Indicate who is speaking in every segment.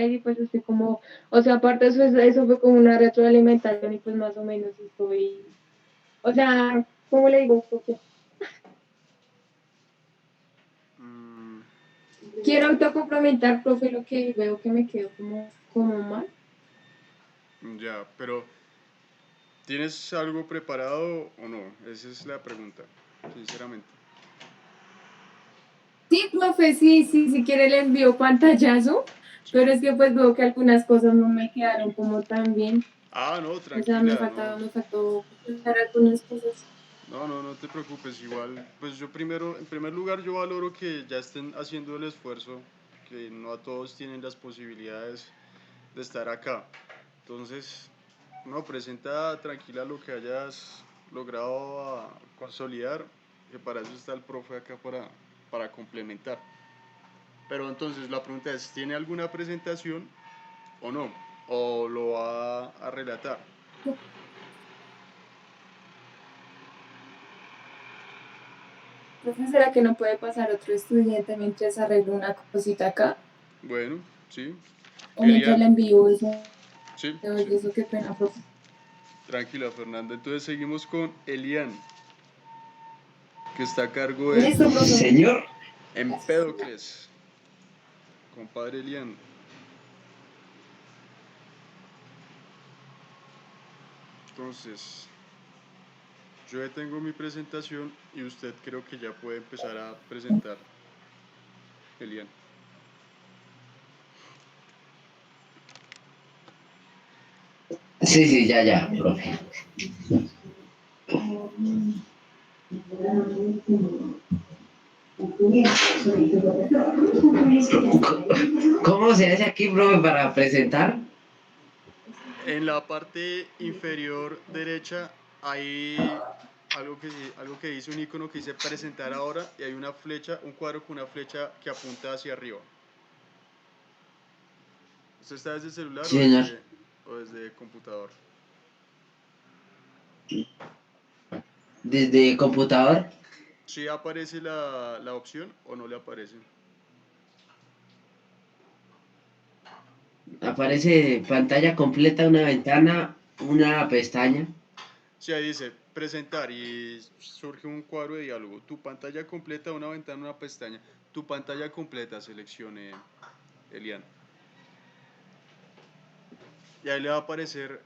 Speaker 1: ir y pues estoy como, o sea, aparte eso fue como una retroalimentación y pues más o menos estoy, o sea, ¿cómo le digo? Porque
Speaker 2: Mm,
Speaker 1: quiero autocomplementar, profe, lo que veo que me quedo como mal.
Speaker 2: ya, pero ¿tienes algo preparado o no? Esa es la pregunta, sinceramente.
Speaker 1: Sí, profe, sí, sí, si quiere le envío pantallazo,
Speaker 2: Sí.
Speaker 1: pero es que pues veo que algunas cosas no me quedaron como tan bien.
Speaker 2: Ah, no,
Speaker 1: O sea, me
Speaker 2: tranquila, no.
Speaker 1: faltaba, me faltó completar algunas cosas.
Speaker 2: No, no, no te preocupes, igual, pues yo primero, en primer lugar, yo valoro que ya estén haciendo el esfuerzo, que no a todos tienen las posibilidades de estar acá. Entonces, no, presenta tranquila lo que hayas logrado consolidar, que para eso está el profe acá para complementar. Pero entonces la pregunta es, ¿tiene alguna presentación o no? ¿O lo va a relatar?
Speaker 1: Profe, ¿será que no puede pasar otro estudiante mientras arreglo una cosita acá?
Speaker 2: Bueno, sí.
Speaker 1: O mientras
Speaker 2: Elian,
Speaker 1: le envío eso.
Speaker 2: sí, sí.
Speaker 1: Oye, eso qué pena, profe.
Speaker 2: Tranquila, Fernanda. Entonces seguimos con Elian, que está a cargo de
Speaker 1: Listo, profe.
Speaker 3: Señor,
Speaker 2: Empédocles. Compadre Elian. Entonces, yo ya tengo mi presentación y usted creo que ya puede empezar a presentar, Elian.
Speaker 3: sí, sí, ya, profe. ¿Cómo se hace aquí, profe, para presentar?
Speaker 2: En la parte inferior derecha hay algo que dice un icono que dice presentar ahora y hay una flecha, un cuadro con una flecha que apunta hacia arriba. ¿Usted está desde celular
Speaker 3: Sí, señor.
Speaker 2: o desde computador?
Speaker 3: Desde computador
Speaker 2: ¿Sí aparece la opción o no le aparece?
Speaker 3: aparece pantalla completa, una ventana, una pestaña.
Speaker 2: Sí, ahí dice presentar y surge un cuadro de diálogo. Tu pantalla completa, una ventana, una pestaña. Tu pantalla completa, seleccione, Elian. Y ahí le va a aparecer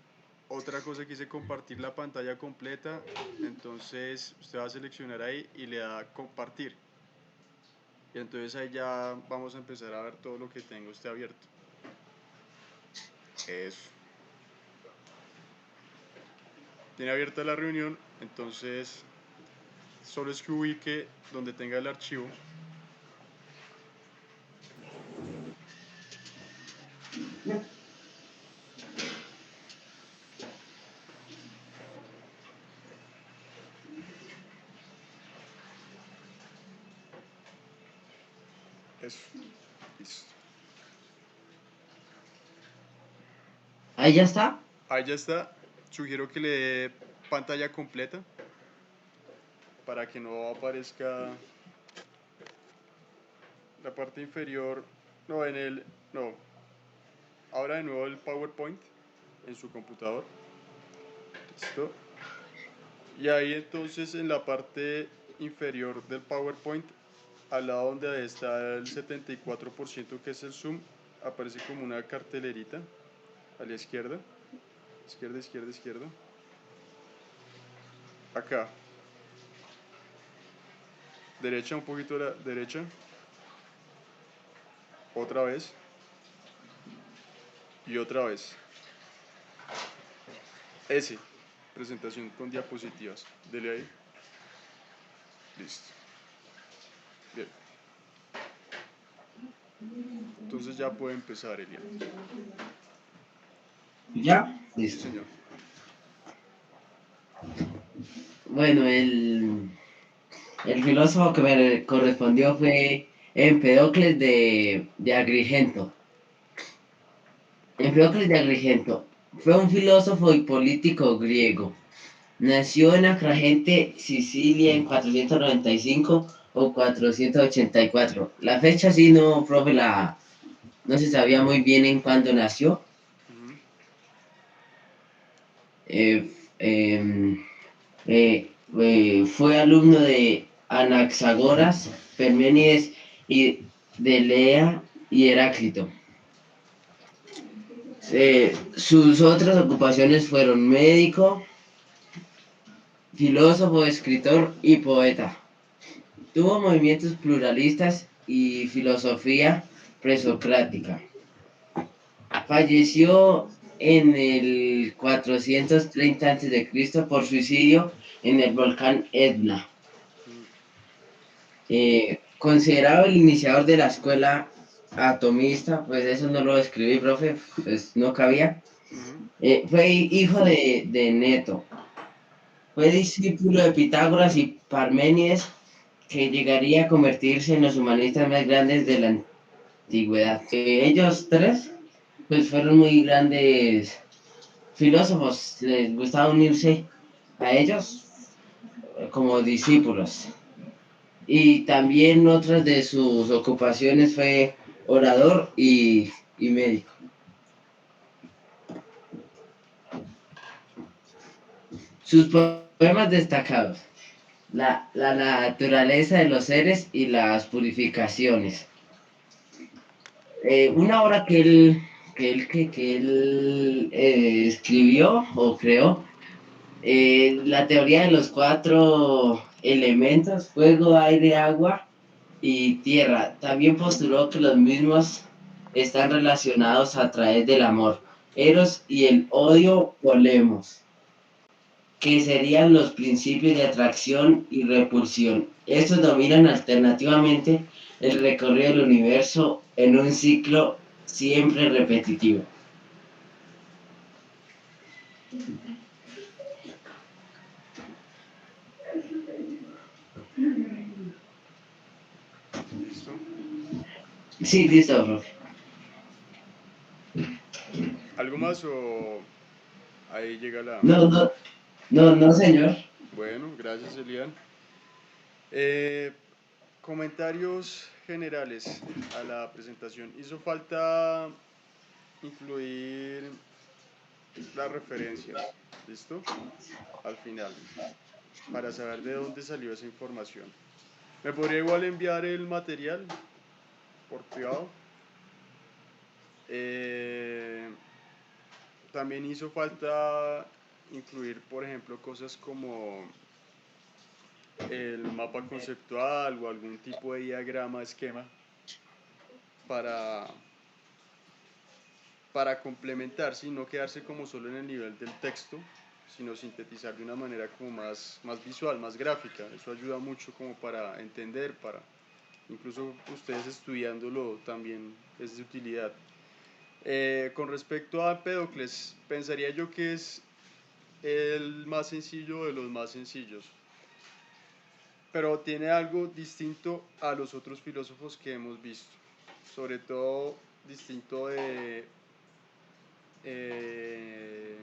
Speaker 2: otra cosa que dice compartir la pantalla completa. Entonces usted va a seleccionar ahí y le da compartir. Y entonces ahí ya vamos a empezar a ver todo lo que tenga usted abierto. Eso. Tiene abierta la reunión, entonces solo es que ubique donde tenga el archivo. Eso. Listo.
Speaker 3: Ahí ya está.
Speaker 2: Ahí ya está. Sugiero que le dé pantalla completa para que no aparezca la parte inferior. No, en el. No. Ahora de nuevo el PowerPoint en su computador. Listo. Y ahí entonces en la parte inferior del PowerPoint, al lado donde está el 74% que es el zoom, aparece como una cartelerita a la izquierda. Izquierda, izquierda, izquierda. Acá. Derecha, un poquito a la derecha. Otra vez. Y otra vez. Ese. Presentación con diapositivas. Dele ahí. Listo. Bien. Entonces ya puede empezar, Elian.
Speaker 3: Ya.
Speaker 2: Sí,
Speaker 3: Listo.
Speaker 2: señor.
Speaker 3: Bueno, el filósofo que me correspondió fue Empedocles de Agrigento. Empedocles de Agrigento fue un filósofo y político griego. Nació en Acragente, Sicilia, en 495 o 484. La fecha sí no, profe, no se sabía muy bien en cuándo nació.
Speaker 2: Ujú.
Speaker 3: Eh, em, Fue alumno de Anaxagoras, Parménides y de Lea y Heráclito. Sus otras ocupaciones fueron médico, filósofo, escritor y poeta. Tuvo movimientos pluralistas y filosofía presocrática. Falleció en el 430 a.C. por suicidio en el volcán Etna.
Speaker 2: Mm.
Speaker 3: Considerado el iniciador de la escuela atomista, pues eso no lo escribí, profe, pues no cabía.
Speaker 2: Ujú.
Speaker 3: Fue hijo de Neto. Fue discípulo de Pitágoras y Parménides, que llegaría a convertirse en los humanistas más grandes de la antigüedad. Ellos tres, pues fueron muy grandes filósofos, les gustaba unirse a ellos como discípulos. Y también otras de sus ocupaciones fue orador y médico. Sus poemas destacados: la naturaleza de los seres y las purificaciones. Una obra que él escribió o creó, la teoría de los cuatro elementos: fuego, aire, agua y tierra. También postuló que los mismos están relacionados a través del amor, Eros, y el odio, Polemos, que serían los principios de atracción y repulsión. Estos dominan alternativamente el recorrido del universo en un ciclo siempre repetitivo.
Speaker 2: ¿Listo?
Speaker 3: Sí, listo, profe.
Speaker 2: ¿Algo más o ahí llega la...
Speaker 3: No, no, no, no, señor.
Speaker 2: Bueno, gracias, Elian. Eh, Comentarios generales a la presentación. Hizo falta incluir las referencias, ¿listo? Al final, para saber de dónde salió esa información. ¿Me podría igual enviar el material por privado? Eh, También hizo falta incluir, por ejemplo, cosas como el mapa conceptual o algún tipo de diagrama, esquema, para, para complementar, ¿sí? No quedarse como solo en el nivel del texto, sino sintetizar de una manera como más visual, más gráfica. Eso ayuda mucho como para entender, para incluso ustedes estudiándolo también es de utilidad. Con respecto a Empédocles, pensaría yo que es el más sencillo de los más sencillos, pero tiene algo distinto a los otros filósofos que hemos visto, sobre todo distinto de eh,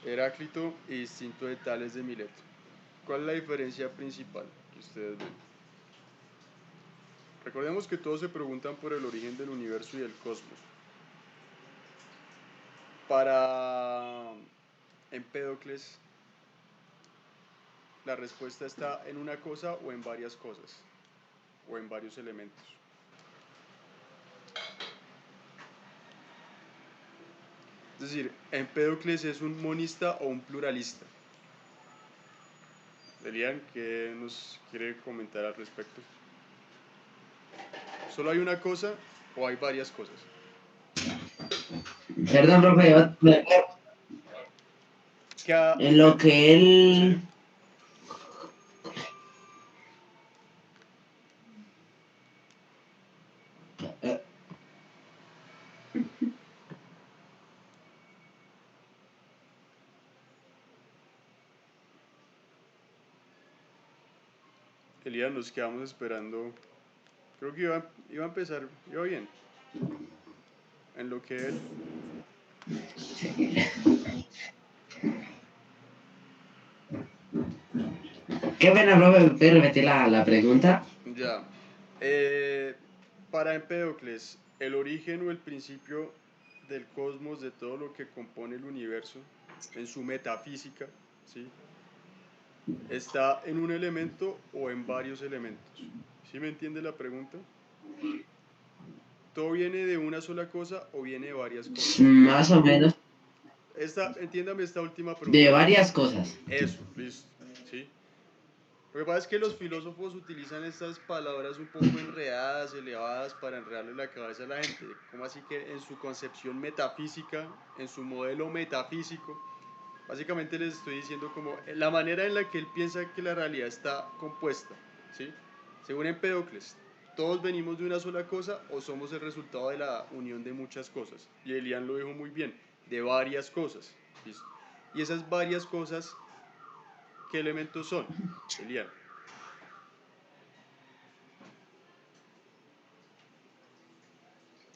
Speaker 2: Heráclito y distinto de Tales de Mileto. ¿Cuál es la diferencia principal que ustedes ven? Recordemos que todos se preguntan por el origen del universo y del cosmos. Para Empédocles, la respuesta está en una cosa o en varias cosas, o en varios elementos. Es decir, Empédocles es un monista o un pluralista. Elian, ¿qué nos quiere comentar al respecto? ¿Solo hay una cosa o hay varias cosas?
Speaker 3: Perdón, profe, en lo que
Speaker 2: Sí.
Speaker 3: él... eh,
Speaker 2: Elian, nos quedamos esperando. Creo que iba a empezar, iba bien. En lo que él...
Speaker 3: Qué pena, profe, ¿puede repetir la pregunta?
Speaker 2: Ya. Eh, Para Empédocles, el origen o el principio del cosmos, de todo lo que compone el universo, en su metafísica, ¿sí? ¿Está en un elemento o en varios elementos? ¿Sí me entiende la pregunta? ¿Todo viene de una sola cosa o viene de varias cosas?
Speaker 3: Más o menos
Speaker 2: Entiéndame esta última
Speaker 3: de
Speaker 2: pregunta primero.
Speaker 3: varias cosas.
Speaker 2: Eso, listo, ¿sí? Lo que pasa es que los filósofos utilizan estas palabras un poco enredadas, elevadas, para enredarle la cabeza a la gente. Como así que en su concepción metafísica, en su modelo metafísico, básicamente les estoy diciendo como la manera en la que él piensa que la realidad está compuesta, ¿sí? Según Empédocles, todos venimos de una sola cosa o somos el resultado de la unión de muchas cosas. Y Elian lo dijo muy bien, de varias cosas, ¿listo? Y esas varias cosas, ¿qué elementos son, Elian?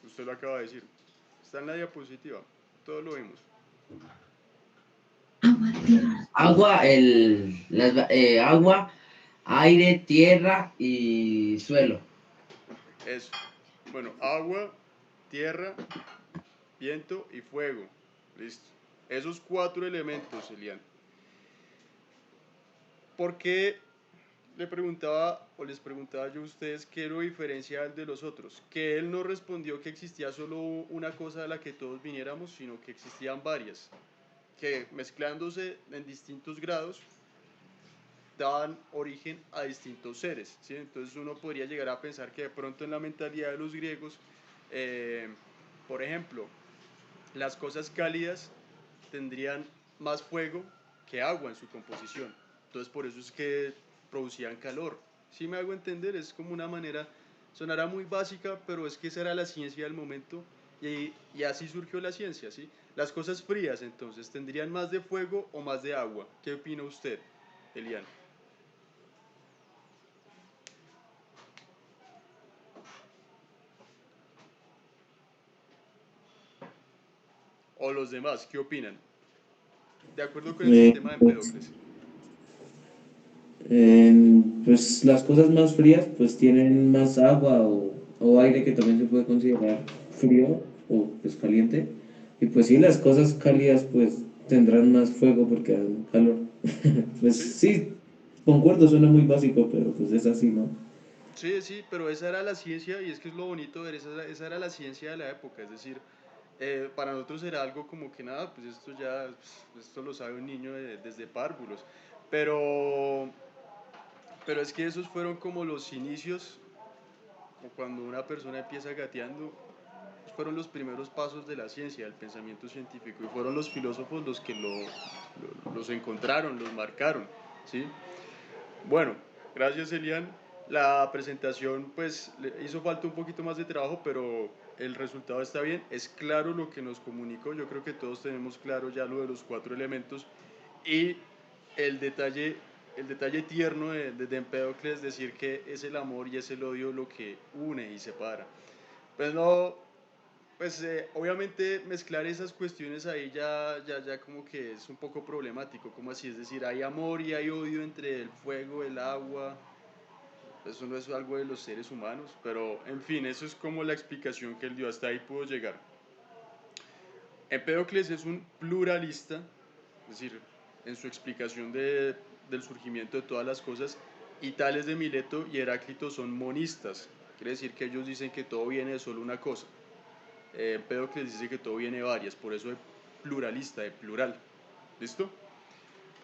Speaker 2: Usted lo acaba de decir. Está en la diapositiva. Todos lo vimos.
Speaker 3: Agua, aire, tierra y suelo.
Speaker 2: Eso. Bueno, agua, tierra, viento y fuego. Listo. Esos 4 elementos, Elian. ¿Por qué le preguntaba o les preguntaba yo a ustedes qué lo diferencia de los otros? Que él no respondió que existía solo una cosa de la que todos viniéramos, sino que existían varias, que mezclándose en distintos grados daban origen a distintos seres, ¿sí? Entonces uno podría llegar a pensar que de pronto en la mentalidad de los griegos, eh, por ejemplo, las cosas cálidas tendrían más fuego que agua en su composición. Entonces por eso es que producían calor. Si me hago entender, es como una manera, sonará muy básica, pero es que esa era la ciencia del momento y así surgió la ciencia, ¿sí? Las cosas frías entonces tendrían más de fuego o más de agua. ¿Qué opina usted, Elian? O los demás, ¿qué opinan? De acuerdo con el sistema de
Speaker 4: Pues,
Speaker 2: Empédocles.
Speaker 4: pues las cosas más frías pues tienen más agua o aire que también se puede considerar frío o pues caliente. Y pues sí, las cosas cálidas pues tendrán más fuego porque dan calor. Pues
Speaker 2: Sí,
Speaker 4: sí, concuerdo, suena muy básico, pero pues es así, ¿no?
Speaker 2: sí, sí, pero esa era la ciencia y es que es lo bonito de ver, esa era la ciencia de la época, es decir, para nosotros era algo como que nada, pues esto ya, pues, esto lo sabe un niño desde párvulos, pero, pero es que esos fueron como los inicios, o cuando una persona empieza gateando, fueron los primeros pasos de la ciencia, del pensamiento científico, y fueron los filósofos los que los encontraron, los marcaron, ¿sí? Bueno, gracias Elian. La presentación pues le hizo falta un poquito más de trabajo, pero el resultado está bien. Es claro lo que nos comunicó. Yo creo que todos tenemos claro ya lo de los 4 elementos y el detalle, el detalle tierno de Empédocles, decir que es el amor y es el odio lo que une y separa. Pues no, pues obviamente mezclar esas cuestiones ahí ya como que es un poco problemático, como así, es decir, hay amor y hay odio entre el fuego, el agua, eso no es algo de los seres humanos, pero en fin, eso es como la explicación que él dio, hasta ahí pudo llegar. Empédocles es un pluralista, es decir, en su explicación del surgimiento de todas las cosas, y Tales de Mileto y Heráclito son monistas, quiere decir que ellos dicen que todo viene de solo una cosa. Empédocles dice que todo viene de varias, por eso es pluralista, de plural. ¿Listo?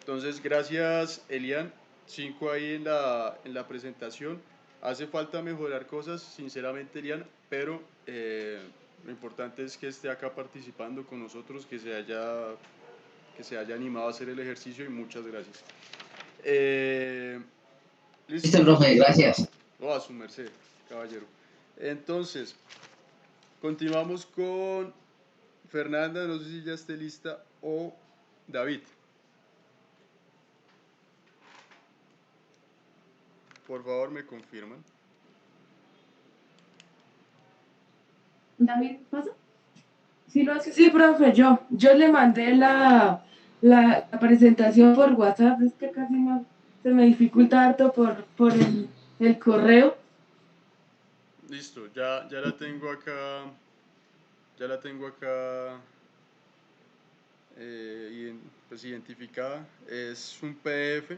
Speaker 2: Entonces, gracias Elian, 5 ahí en la presentación. Hace falta mejorar cosas, sinceramente Elian, pero lo importante es que esté acá participando con nosotros, que se haya animado a hacer el ejercicio y muchas gracias.
Speaker 3: Listo,
Speaker 2: ¿Listo?
Speaker 3: profe, gracias.
Speaker 2: Oh, a su merced, caballero. Entonces, continuamos con Fernanda, no sé si ya esté lista, o David. Por favor, me confirman.
Speaker 1: David, ¿pasa? Sí, lo hace. Sí, profe, yo le mandé la presentación por WhatsApp, es que casi no se me dificulta harto por el correo.
Speaker 2: Listo, ya la tengo acá, ya la tengo acá pues identificada. Es un PDF,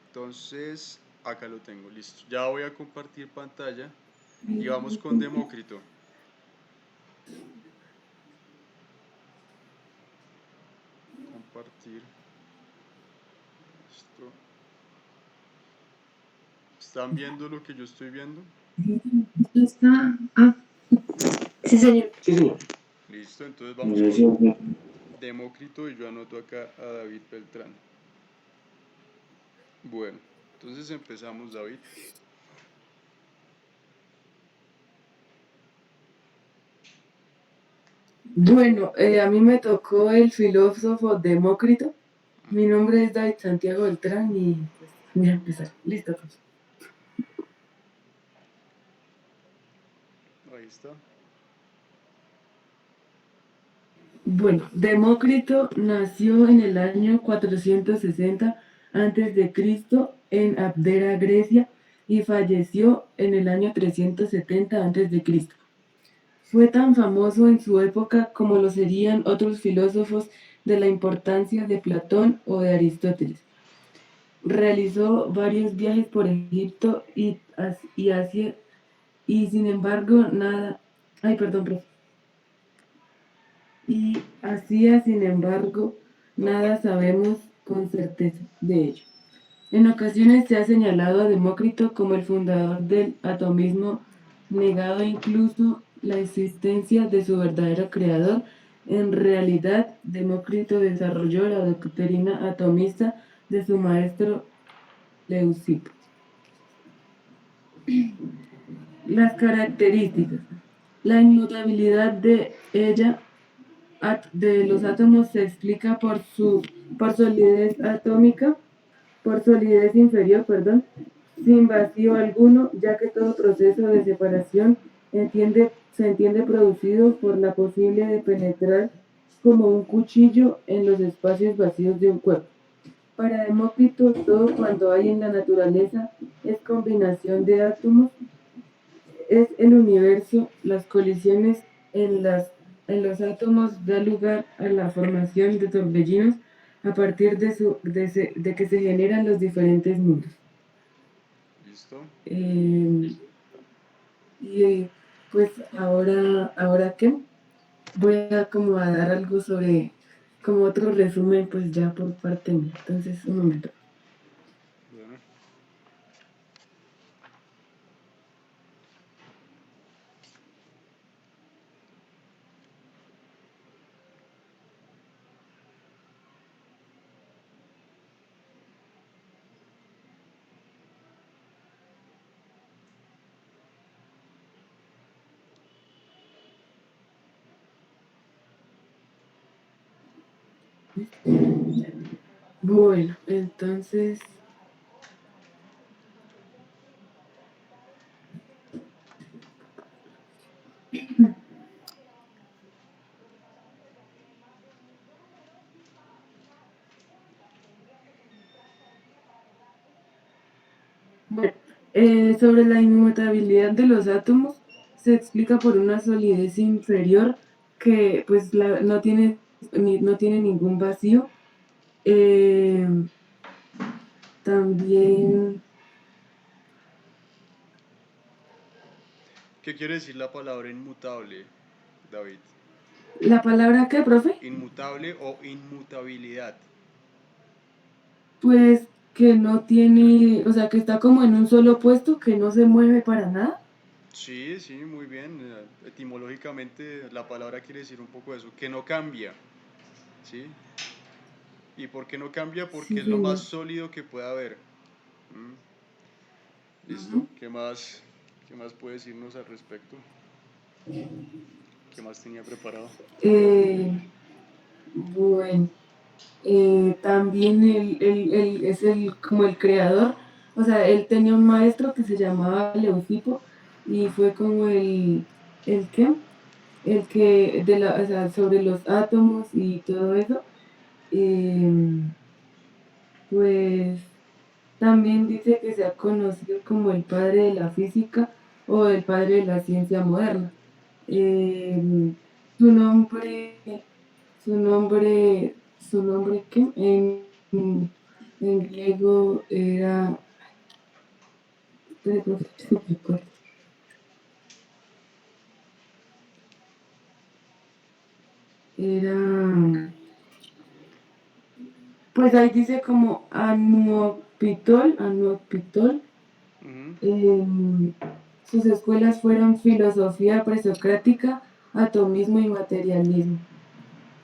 Speaker 2: entonces acá lo tengo, listo. Ya voy a compartir pantalla y vamos con Demócrito. Compartir. Listo. ¿Están viendo lo que yo estoy viendo?
Speaker 1: Está. Ah, sí, señor.
Speaker 4: Sí, señor.
Speaker 2: Listo, entonces
Speaker 4: No
Speaker 2: vamos
Speaker 4: sé si...
Speaker 2: con Demócrito y yo anoto acá a David Beltrán. Bueno, entonces empezamos, David.
Speaker 5: Bueno, a mí me tocó el filósofo Demócrito. Mi nombre es David Santiago Beltrán y pues voy a empezar. Listo, pues.
Speaker 2: Ahí está.
Speaker 5: Bueno, Demócrito nació en el año 460 a.C. en Abdera, Grecia, y falleció en el año 370 a.C. Fue tan famoso en su época como lo serían otros filósofos de la importancia de Platón o de Aristóteles. Realizó varios viajes por Egipto y Asia, y sin embargo nada, ay, perdón, profe. Y hacía, sin embargo,
Speaker 2: No,
Speaker 5: nada sabemos con certeza de ello. En ocasiones se ha señalado a Demócrito como el fundador del atomismo, negado incluso la existencia de su verdadero creador. En realidad, Demócrito desarrolló la doctrina atomista de su maestro Leucipo. Las características. La inmutabilidad de los átomos se explica por solidez atómica, por solidez inferior, perdón, sin vacío alguno, ya que todo proceso de separación se entiende producido por la posible de penetrar como un cuchillo en los espacios vacíos de un cuerpo. Para Demócrito, todo cuanto hay en la naturaleza es combinación de átomos, es el universo. Las colisiones en los átomos da lugar a la formación de torbellinos a partir de que se generan los diferentes mundos.
Speaker 2: listo.
Speaker 5: Eh, y pues ahora qué, voy a como a dar algo sobre, como otro resumen, pues ya por parte mía. Entonces, un momento.
Speaker 2: Bueno,
Speaker 5: Bueno, entonces, bueno, sobre la inmutabilidad de los átomos se explica por una solidez inferior que pues no tiene ningún vacío. Eh, también
Speaker 2: ¿qué quiere decir la palabra inmutable, David?
Speaker 5: la palabra que, profe,
Speaker 2: Inmutable o inmutabilidad.
Speaker 5: pues que no tiene, o sea, que está como en un solo puesto, que no se mueve para nada.
Speaker 2: Sí, sí, muy bien. Etimológicamente la palabra quiere decir un poco eso, que no cambia, ¿sí? ¿Y por qué no cambia? Porque
Speaker 5: Sí,
Speaker 2: es lo más
Speaker 5: señor.
Speaker 2: sólido que puede haber. ¿Mm? ¿Listo?
Speaker 5: Ujú.
Speaker 2: Qué más puede decirnos al respecto? ¿Qué más tenía preparado?
Speaker 5: Bueno, también como el creador, o sea, él tenía un maestro que se llamaba Leucipo y fue como el ¿qué? El que, o sea, sobre los átomos y todo eso, eh, pues también dice que se ha conocido como el padre de la física o el padre de la ciencia moderna. Su nombre, su nombre, ¿qué? En griego era, espere, profe, no me acuerdo. Era, pues ahí dice como Anuopitol.
Speaker 2: Ujú.
Speaker 5: Sus escuelas fueron filosofía presocrática, atomismo y materialismo.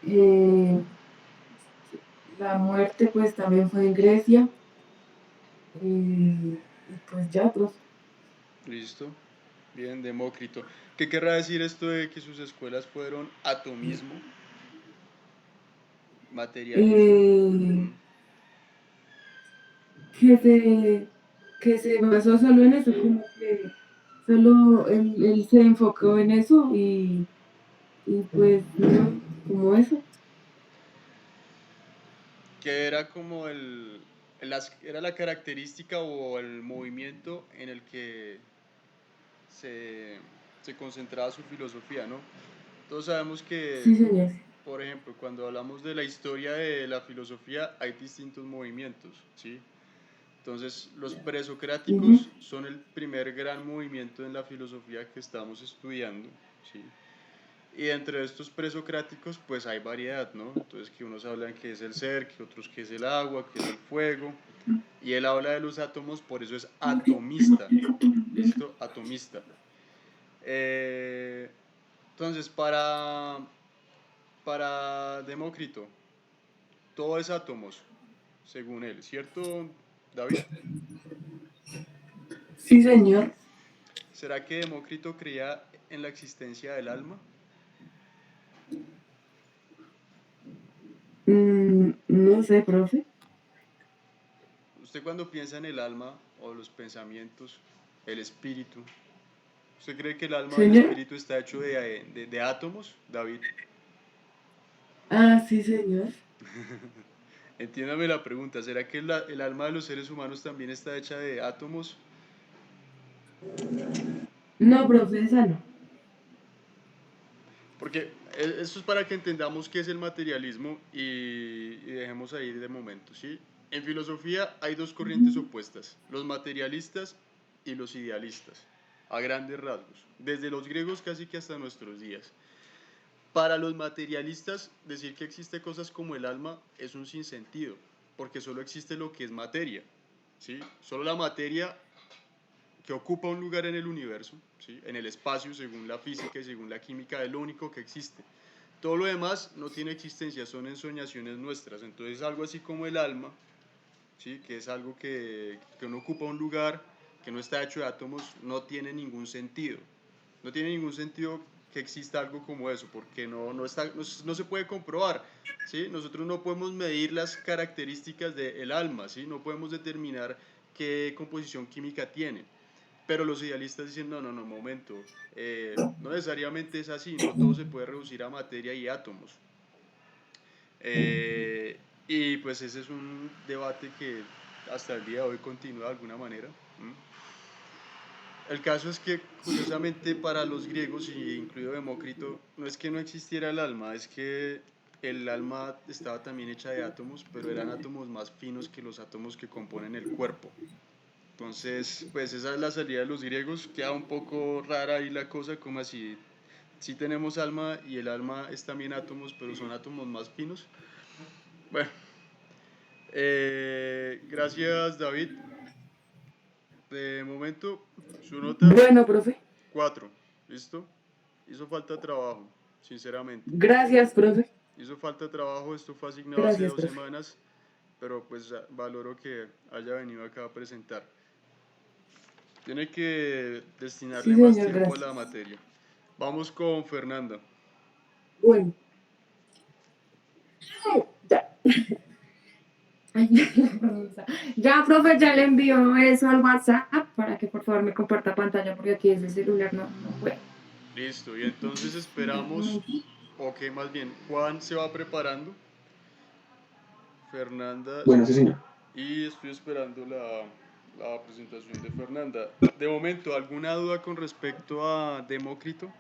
Speaker 5: Eh, la muerte pues también fue en Grecia. Y pues ya, profe.
Speaker 2: Listo. Bien, Demócrito. ¿Qué querrá decir esto de que sus escuelas fueron atomismo, materialismo?
Speaker 5: Eh,
Speaker 2: Mm.
Speaker 5: que se, que se basó solo en eso, como que solo él se enfocó en eso y pues no, como eso.
Speaker 2: Que era como era la característica o el movimiento en el que se, se concentraba su filosofía, ¿no? Todos sabemos que,
Speaker 5: Sí, señor.
Speaker 2: por ejemplo, cuando hablamos de la historia de la filosofía, hay distintos movimientos, ¿sí? Entonces, los
Speaker 5: Ujú.
Speaker 2: presocráticos son el primer gran movimiento en la filosofía que estamos estudiando, ¿sí? Y entre estos presocráticos, pues hay variedad, ¿no? Entonces, que unos hablan que es el ser, que otros que es el agua, que es el fuego. Y él habla de los átomos, por eso es atomista. ¿Listo? Atomista. Eh, entonces, para Demócrito, todo es átomos, según él, ¿cierto, David?
Speaker 5: Sí, señor.
Speaker 2: ¿Será que Demócrito creía en la existencia del alma?
Speaker 5: No sé, profe.
Speaker 2: Usted cuando piensa en el alma o los pensamientos, el espíritu, ¿usted cree que el alma o el
Speaker 5: Señor.
Speaker 2: espíritu está hecho de átomos, David?
Speaker 5: Ah, sí, señor.
Speaker 2: Entiéndame la pregunta, ¿será que el alma de los seres humanos también está hecha de átomos?
Speaker 5: No, profe, esa no.
Speaker 2: Porque eso es para que entendamos qué es el materialismo y dejemos ahí de momento, ¿sí? En filosofía hay dos corrientes opuestas, los materialistas y los idealistas, a grandes rasgos, desde los griegos casi que hasta nuestros días. Para los materialistas, decir que existe cosas como el alma es un sinsentido, porque solo existe lo que es materia, ¿sí? Solo la materia que ocupa un lugar en el universo, ¿sí? En el espacio, según la física y según la química, es lo único que existe. Todo lo demás no tiene existencia, son ensoñaciones nuestras. Entonces algo así como el alma, ¿sí? Que es algo que no ocupa un lugar, que no está hecho de átomos, no tiene ningún sentido. No tiene ningún sentido que exista algo como eso, porque no se puede comprobar. ¿Sí? Nosotros no podemos medir las características del alma, ¿sí? No podemos determinar qué composición química tiene. Pero los idealistas dicen, no, no, no, momento, no necesariamente es así, no todo se puede reducir a materia y átomos. Eh, y pues ese es un debate que hasta el día de hoy continúa de alguna manera. ¿Mm? El caso es que, curiosamente, para los griegos, y incluido Demócrito, no es que no existiera el alma, es que el alma estaba también hecha de átomos, pero eran átomos más finos que los átomos que componen el cuerpo. Entonces, pues esa es la salida de los griegos. Queda un poco rara ahí la cosa, como así, sí tenemos alma y el alma es también átomos, pero son átomos más finos. Bueno, gracias David. De momento, su nota
Speaker 5: Bueno, profe.
Speaker 2: 4. ¿Listo? Hizo falta trabajo, sinceramente.
Speaker 5: Gracias, profe.
Speaker 2: Hizo falta trabajo, esto fue asignado hace
Speaker 5: Gracias,
Speaker 2: dos
Speaker 5: profe.
Speaker 2: semanas, pero pues valoro que haya venido acá a presentar. Tiene que destinarle
Speaker 5: Sí,
Speaker 2: más
Speaker 5: señor,
Speaker 2: tiempo a
Speaker 5: gracias.
Speaker 2: la materia. Vamos con Fernanda.
Speaker 5: Bueno, ya.
Speaker 1: Ay, ya, profe, ya le envío eso al WhatsApp para que por favor me comparta pantalla porque aquí ese celular no puede.
Speaker 2: Listo, y entonces esperamos, o que más bien, Juan se va preparando, Fernanda,
Speaker 4: Bueno, sí, señor.
Speaker 2: y estoy esperando la presentación de Fernanda. De momento, ¿alguna duda con respecto a Demócrito?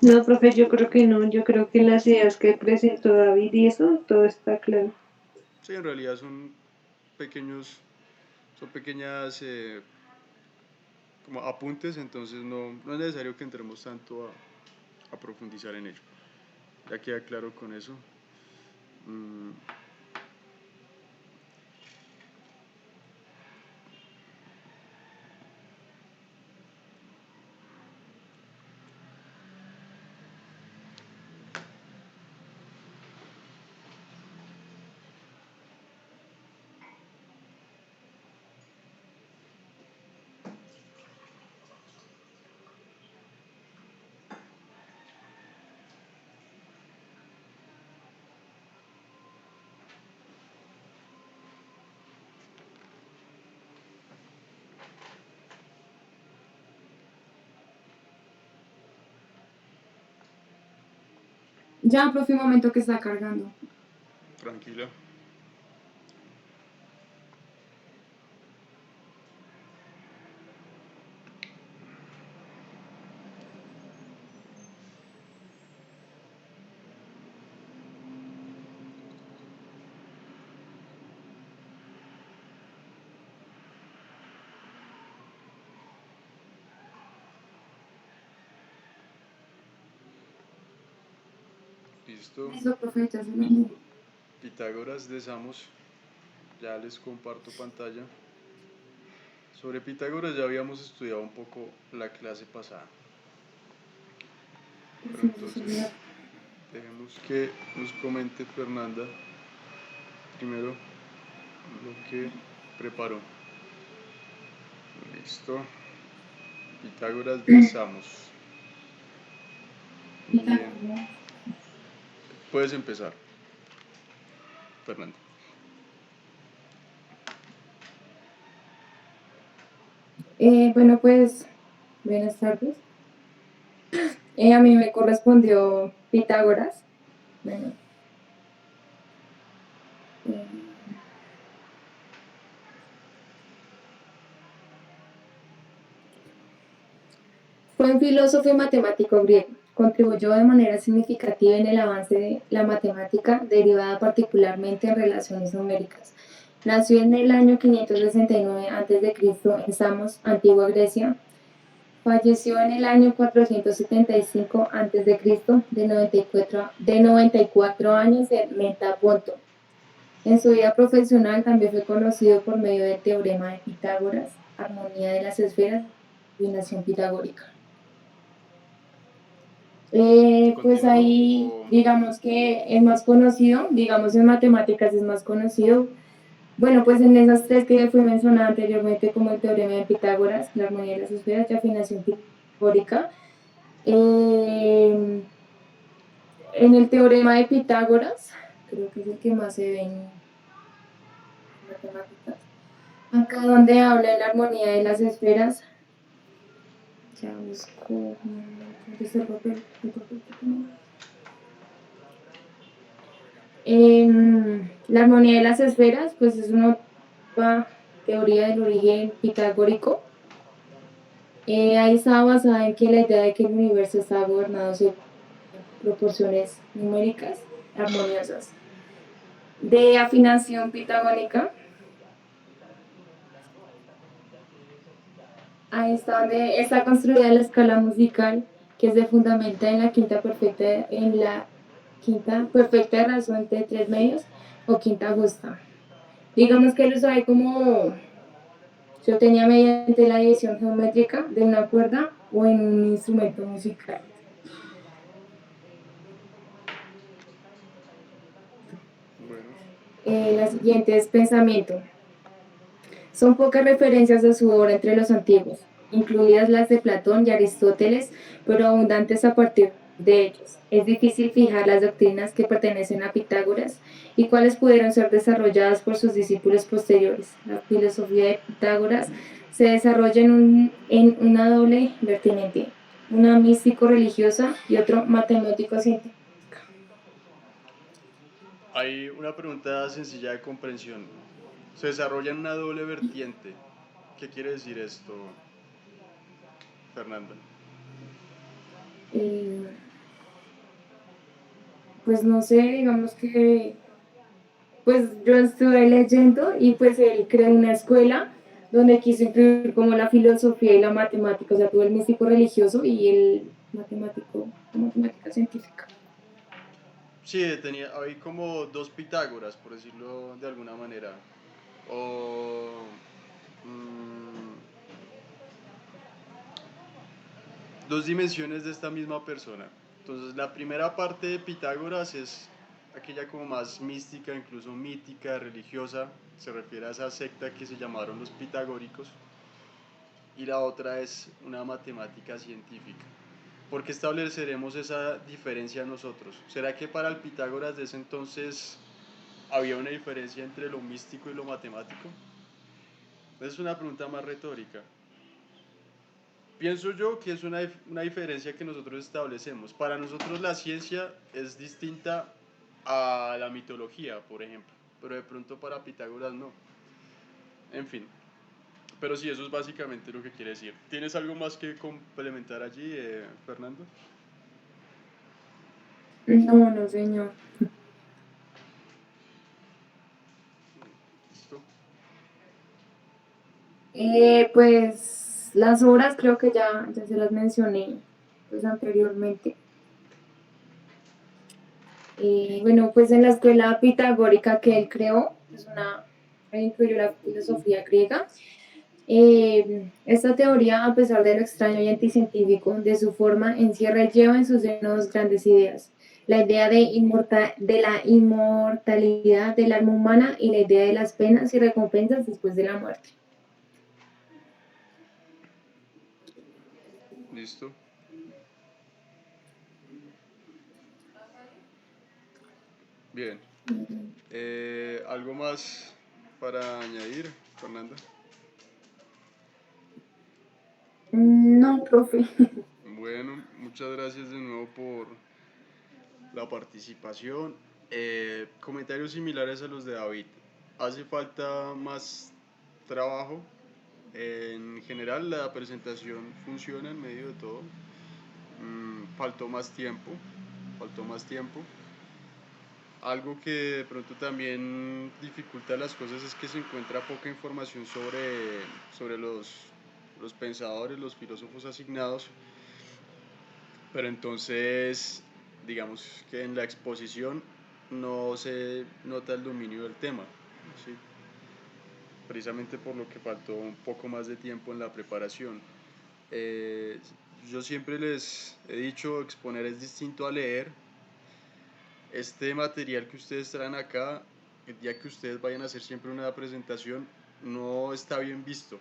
Speaker 1: No, profe, yo creo que no. Yo creo que las ideas que presentó David y eso, todo está claro.
Speaker 2: Sí, en realidad pequeños, son pequeñas como apuntes, entonces no es necesario que entremos tanto a profundizar en ello. Ya queda claro con eso. Mm,
Speaker 6: Ya, profe, un momento que está cargando.
Speaker 2: Tranquila. Listo.
Speaker 6: Listo, profe, ya se lo envío.
Speaker 2: Pitágoras de Samos. Ya les comparto pantalla. Sobre Pitágoras ya habíamos estudiado un poco la clase pasada. Pero entonces, dejemos que nos comente Fernanda primero lo que preparó. Listo. Pitágoras de Samos. Bien. Puedes empezar, Fernanda.
Speaker 6: Bueno, pues, buenas tardes. A mí me correspondió Pitágoras. Bueno, eh, fue un filósofo y matemático griego. Contribuyó de manera significativa en el avance de la matemática, derivada particularmente en relaciones numéricas. Nació en el año 569 a.C. en Samos, Antigua Grecia. Falleció en el año 475 a.C. de 94 años en Metaponto. En su vida profesional también fue conocido por medio del teorema de Pitágoras, armonía de las esferas y combinación pitagórica. Pues ahí, digamos que es más conocido, digamos en matemáticas es más conocido. Bueno, pues en esas tres que fui mencionada anteriormente, como el teorema de Pitágoras, la armonía de las esferas y afinación pitagórica. En el teorema de Pitágoras, creo que es el que más se ve en matemáticas. Acá donde habla de la armonía de las esferas, ya busco, ¿dónde está el papel? La armonía de las esferas, pues es una teoría del origen pitagórico. Ahí estaba basada en que la idea de que el universo estaba gobernado según proporciones numéricas armoniosas. De afinación pitagórica, ahí está donde está construida la escala musical, que se fundamenta en la quinta perfecta de razón entre tres medios o quinta justa. Digamos que lo usaba como se obtenía mediante la división geométrica de una cuerda o en un instrumento musical. La siguiente es pensamiento. Son pocas referencias a su obra entre los antiguos, incluidas las de Platón y Aristóteles, pero abundantes a partir de ellos. Es difícil fijar las doctrinas que pertenecen a Pitágoras y cuáles pudieron ser desarrolladas por sus discípulos posteriores. La filosofía de Pitágoras se desarrolla en una doble vertiente. una místico-religiosa y otro matemático-científico.
Speaker 2: Hay una pregunta sencilla de comprensión. Se desarrolla en una doble vertiente. ¿Qué quiere decir esto, Fernanda?
Speaker 6: Eh, pues no sé, digamos que pues yo estuve leyendo y pues él creó una escuela donde quiso incluir como la filosofía y la matemática, o sea, tuvo el místico religioso y el matemático, la matemática científica.
Speaker 2: Sí, hay como dos Pitágoras, por decirlo de alguna manera. O mm, dos dimensiones de esta misma persona. Entonces, la primera parte de Pitágoras es aquella como más mística, incluso mítica, religiosa. Se refiere a esa secta que se llamaron los pitagóricos. Y la otra es una matemática científica. ¿Por qué estableceremos esa diferencia nosotros? ¿Será que para el Pitágoras de ese entonces había una diferencia entre lo místico y lo matemático? Es una pregunta más retórica. Pienso yo que es una diferencia que nosotros establecemos. Para nosotros la ciencia es distinta a la mitología, por ejemplo, pero de pronto para Pitágoras no. En fin, pero sí, eso es básicamente lo que quiere decir. ¿Tienes algo más que complementar allí, Fernando?
Speaker 6: No, no, señor.
Speaker 2: ¿Listo?
Speaker 6: Pues las obras creo que ya se las mencioné pues anteriormente. Bueno, pues en la escuela pitagórica que él creó, incluyó la filosofía griega. Esta teoría, a pesar de lo extraño y anticientífico de su forma, encierra y lleva en sus senos grandes ideas. La idea de la inmortalidad del alma humana y la idea de las penas y recompensas después de la muerte.
Speaker 2: ¿Listo? Bien. ¿Algo más para añadir, Fernanda?
Speaker 6: No, profe.
Speaker 2: Bueno, muchas gracias de nuevo por la participación. Comentarios similares a los de David. Hace falta más trabajo. En general la presentación funciona en medio de todo. Faltó más tiempo. Faltó más tiempo. Algo que de pronto también dificulta las cosas es que se encuentra poca información sobre los pensadores, los filósofos asignados, pero entonces digamos que en la exposición no se nota el dominio del tema, ¿sí? Precisamente por lo que faltó un poco más de tiempo en la preparación. Eh, yo siempre les he dicho, exponer es distinto a leer. Este material que ustedes traen acá, el día que ustedes vayan a hacer siempre una presentación, no está bien visto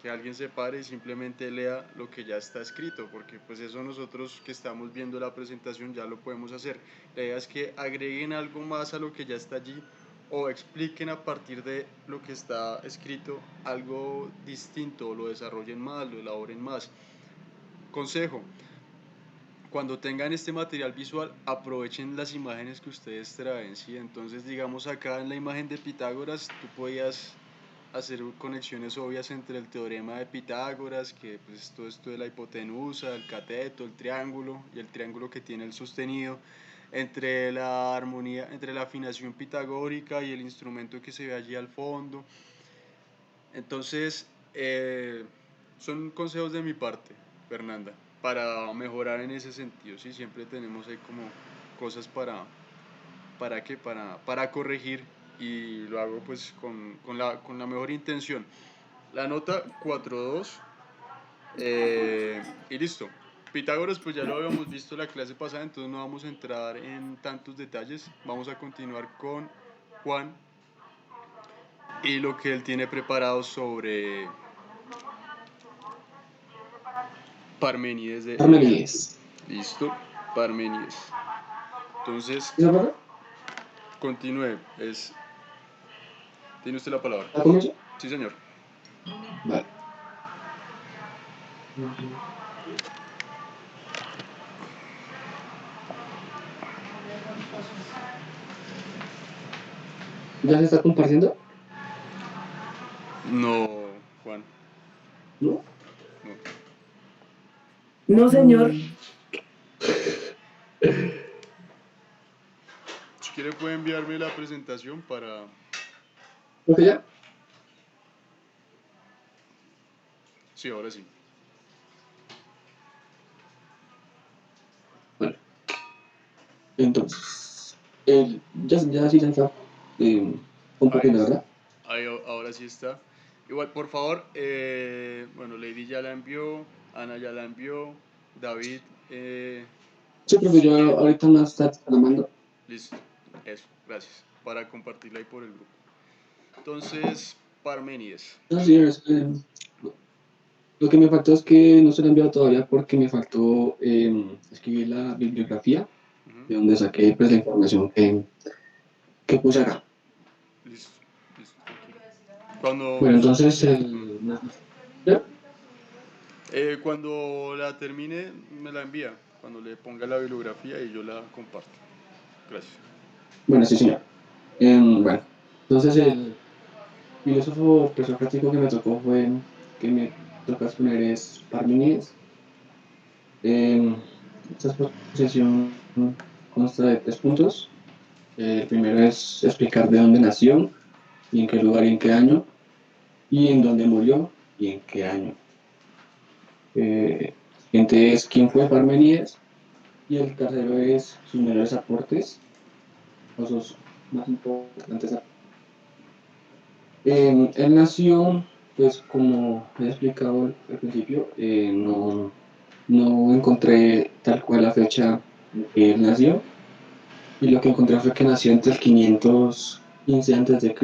Speaker 2: que alguien se pare y simplemente lea lo que ya está escrito, porque pues eso nosotros que estamos viendo la presentación ya lo podemos hacer. La idea es que agreguen algo más a lo que ya está allí o expliquen a partir de lo que está escrito algo distinto, o lo desarrollen más, lo elaboren más. Consejo: cuando tengan este material visual, aprovechen las imágenes que ustedes traen, ¿sí? Entonces, digamos acá en la imagen de Pitágoras, tú podías hacer conexiones obvias entre el teorema de Pitágoras, que pues todo esto de la hipotenusa, el cateto, el triángulo y el triángulo que tiene el sostenido, entre la armonía, entre la afinación pitagórica y el instrumento que se ve allí al fondo. Entonces, son consejos de mi parte, Fernanda, para mejorar en ese sentido, ¿sí? Siempre tenemos ahí como cosas para corregir, y lo hago pues con la mejor intención. La nota 4.2, y listo. Pitágoras pues ya lo habíamos visto la clase pasada, entonces no vamos a entrar en tantos detalles. Vamos a continuar con Juan y lo que él tiene preparado sobre Parménides de Elea.
Speaker 3: Parmenides.
Speaker 2: Listo, Parménides. Entonces,
Speaker 3: ¿Sí, Zapato?
Speaker 2: continúe. Tiene usted la palabra.
Speaker 3: ¿La comienzo?
Speaker 2: Sí, señor.
Speaker 3: Vale.
Speaker 7: ¿Ya se está compartiendo?
Speaker 2: No, Juan,
Speaker 7: ¿No?
Speaker 2: no.
Speaker 5: No, señor.
Speaker 2: Si quiere puede enviarme la presentación para...
Speaker 7: ¿Ok ya?
Speaker 2: Sí, ahora sí.
Speaker 7: Bueno, entonces, ya sí se está compartiendo, ¿verdad?
Speaker 2: Ahí, ahora sí está. Igual, por favor, bueno, Lady ya la envió, Ana ya la envió, David,
Speaker 7: Sí, profe,
Speaker 2: si
Speaker 7: yo
Speaker 2: quiere,
Speaker 7: ahorita más tarde te la mando.
Speaker 2: listo, eso, gracias, para compartirla ahí por el grupo. Entonces, Parménides.
Speaker 7: No, señores, lo que me faltó es que no se lo he enviado todavía porque me faltó escribir la bibliografía de
Speaker 2: Ujú.
Speaker 7: donde saqué pues, la información que puse acá.
Speaker 2: Listo, listo, tranquilo. Cuando,
Speaker 7: Bueno, entonces, ¿ya?
Speaker 2: cuando la termine, me la envía, cuando le ponga la bibliografía y yo la comparto. Gracias.
Speaker 7: Bueno, sí, señor. Bueno, entonces el filósofo presocrático que me tocó fue, que me toca exponer es Parmenides. Esta exposición consta de 3 puntos. El primero es explicar de dónde nació y en qué lugar y en qué año, y en dónde murió y en qué año. El siguiente es quién fue Parmenides, y el tercero es sus mayores aportes o sus más importantes aportes. Él nació, pues como he explicado al principio, no encontré tal cual la fecha en que él nació, y lo que encontré fue que nació entre el 515 a.C.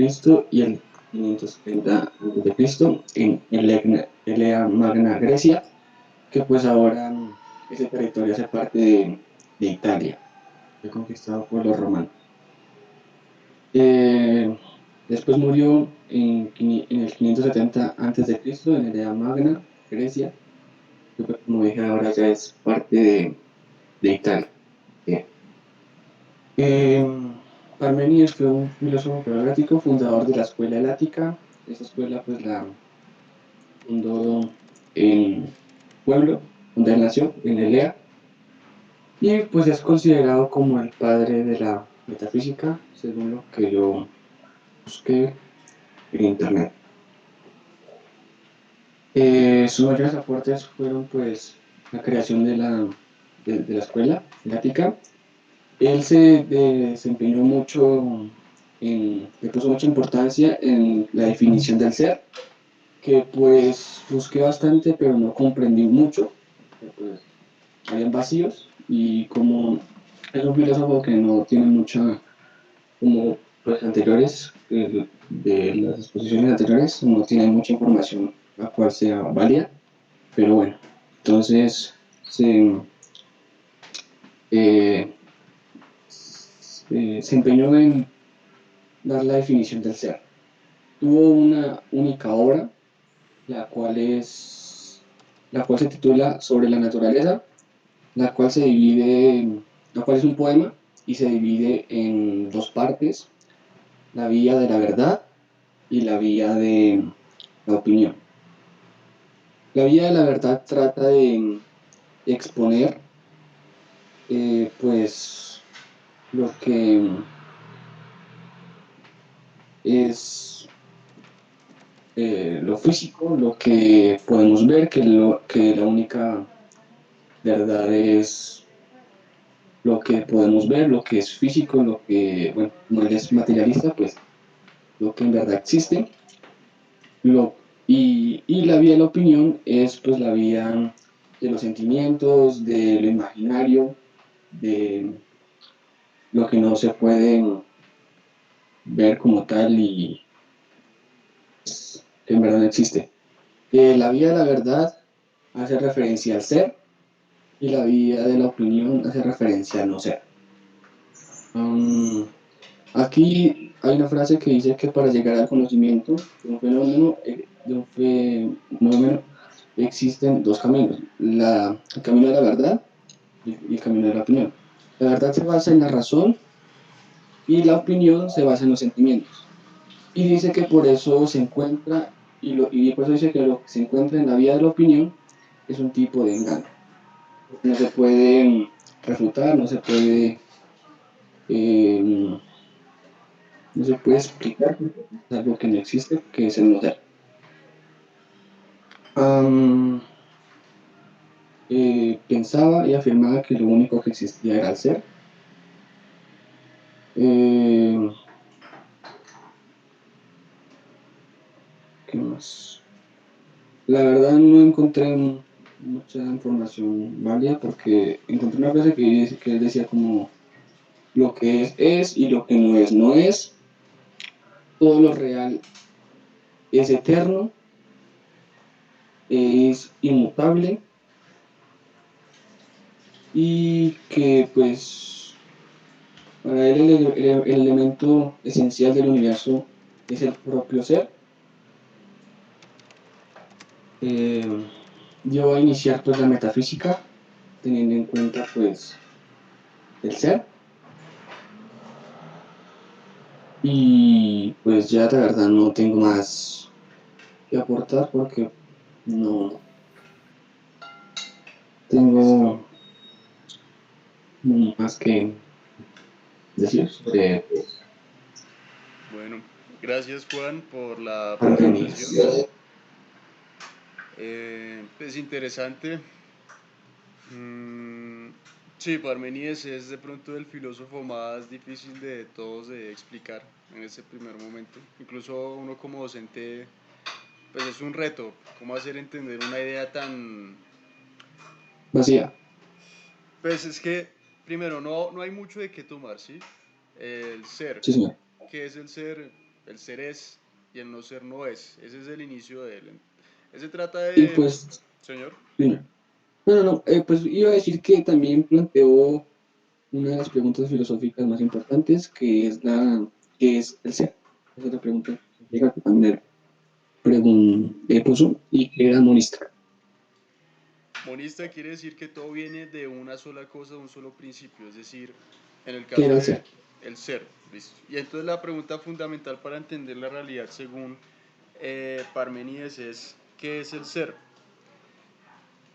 Speaker 7: y el 530 a.C. en Elea Magna, Grecia, que pues ahora ese territorio hace parte de Italia, fue conquistado por los romanos. Eh, Después murió en el 570 a.C. en Elea Magna, Grecia, que pues, como dije ahora ya es parte de Italia. Bien. Eh, Parmenides fue un filósofo pragmático, fundador de la escuela helática. Esa escuela pues la fundó en pueblo donde él nació, en Elea, y pues es considerado como el padre de la metafísica, según lo que yo busqué en internet. Sus mayores aportes fueron pues la creación de la escuela helática. Él se desempeñó mucho, le puso mucha importancia en la definición del ser, que pues busqué bastante, pero no comprendí mucho, porque, pues habían vacíos, y como es un filósofo que no tiene mucha, como los anteriores, de las exposiciones anteriores, no tiene mucha información la cual sea válida, pero bueno, entonces eh, se empeñó en dar la definición del ser. Tuvo una única obra, la cual la cual se titula Sobre la naturaleza, la cual la cual es un poema y se divide en 2 partes: la vía de la verdad y la vía de la opinión. La vía de la verdad trata de exponer, pues, lo que es lo físico, lo que podemos ver, que la única verdad es lo que podemos ver, lo que es físico, lo que, bueno, no es materialista, pues lo que en verdad existe. Y la vía de la opinión es pues la vía de los sentimientos, de lo imaginario, de lo que no se puede ver como tal y que en verdad no existe. La vía de la verdad hace referencia al ser, y la vía de la opinión hace referencia al no ser. Aquí hay una frase que dice que para llegar al conocimiento de un fenómeno existen 2 caminos: el camino de la verdad y el camino de la opinión. La verdad se basa en la razón, y la opinión se basa en los sentimientos. Y dice que por eso se encuentra, y por eso dice que lo que se encuentra en la vía de la opinión es un tipo de engaño. No se puede refutar, eh, no se puede explicar, es algo que no existe, que es el no ser. Am, Pensaba y afirmaba que lo único que existía era el ser. Eh, ¿Qué más? La verdad no encontré mucha información válida porque encontré una frase que él decía como lo que es y lo que no es. Todo lo real es eterno, es inmutable y que pues para él el elemento esencial del universo es el propio ser. Eh, yo a iniciar pues la metafísica teniendo en cuenta pues el ser y pues ya la verdad no tengo más que aportar porque no
Speaker 2: Listo.
Speaker 7: tengo más que decir sobre
Speaker 2: Bueno, gracias Juan por la
Speaker 7: Argenis.
Speaker 2: presentación. Es interesante. Mm, sí, Parmenides es de pronto el filósofo más difícil de todos de explicar en ese primer momento. Incluso uno como docente, pues es un reto, cómo hacer entender una idea tan...
Speaker 7: Vacía.
Speaker 2: Pues es que, primero, no hay mucho de qué tomar, ¿sí? El ser.
Speaker 7: Sí, señor.
Speaker 2: ¿Qué es el ser? El ser es y el no ser no es. Ese es el inicio de él. Ese trata
Speaker 7: Y
Speaker 2: de...
Speaker 7: pues,
Speaker 2: Señor.
Speaker 7: señor. No, pues iba a decir que también planteó una de las preguntas filosóficas más importantes, ¿qué es el ser? Esa es la pregunta que también puso y que era monista.
Speaker 2: Monista quiere decir que todo viene de una sola cosa, de un solo principio, es decir, en el
Speaker 7: ¿Qué
Speaker 2: caso
Speaker 7: era el
Speaker 2: de
Speaker 7: ser?
Speaker 2: el ser, ¿listo? Y entonces la pregunta fundamental para entender la realidad según Parmenides es, ¿qué es el ser?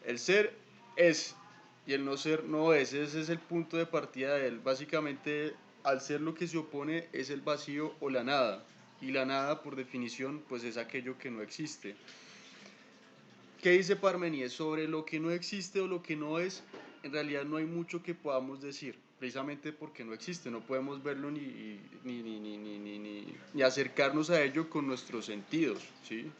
Speaker 2: El ser es y el no ser no es, ese es el punto de partida de él. Básicamente, al ser lo que se opone es el vacío o la nada, y la nada por definición pues es aquello que no existe. ¿Qué dice Parmenides? Sobre lo que no existe o lo que no es, en realidad no hay mucho que podamos decir, precisamente porque no existe, no podemos verlo ni acercarnos a ello con nuestros sentidos, ¿sí?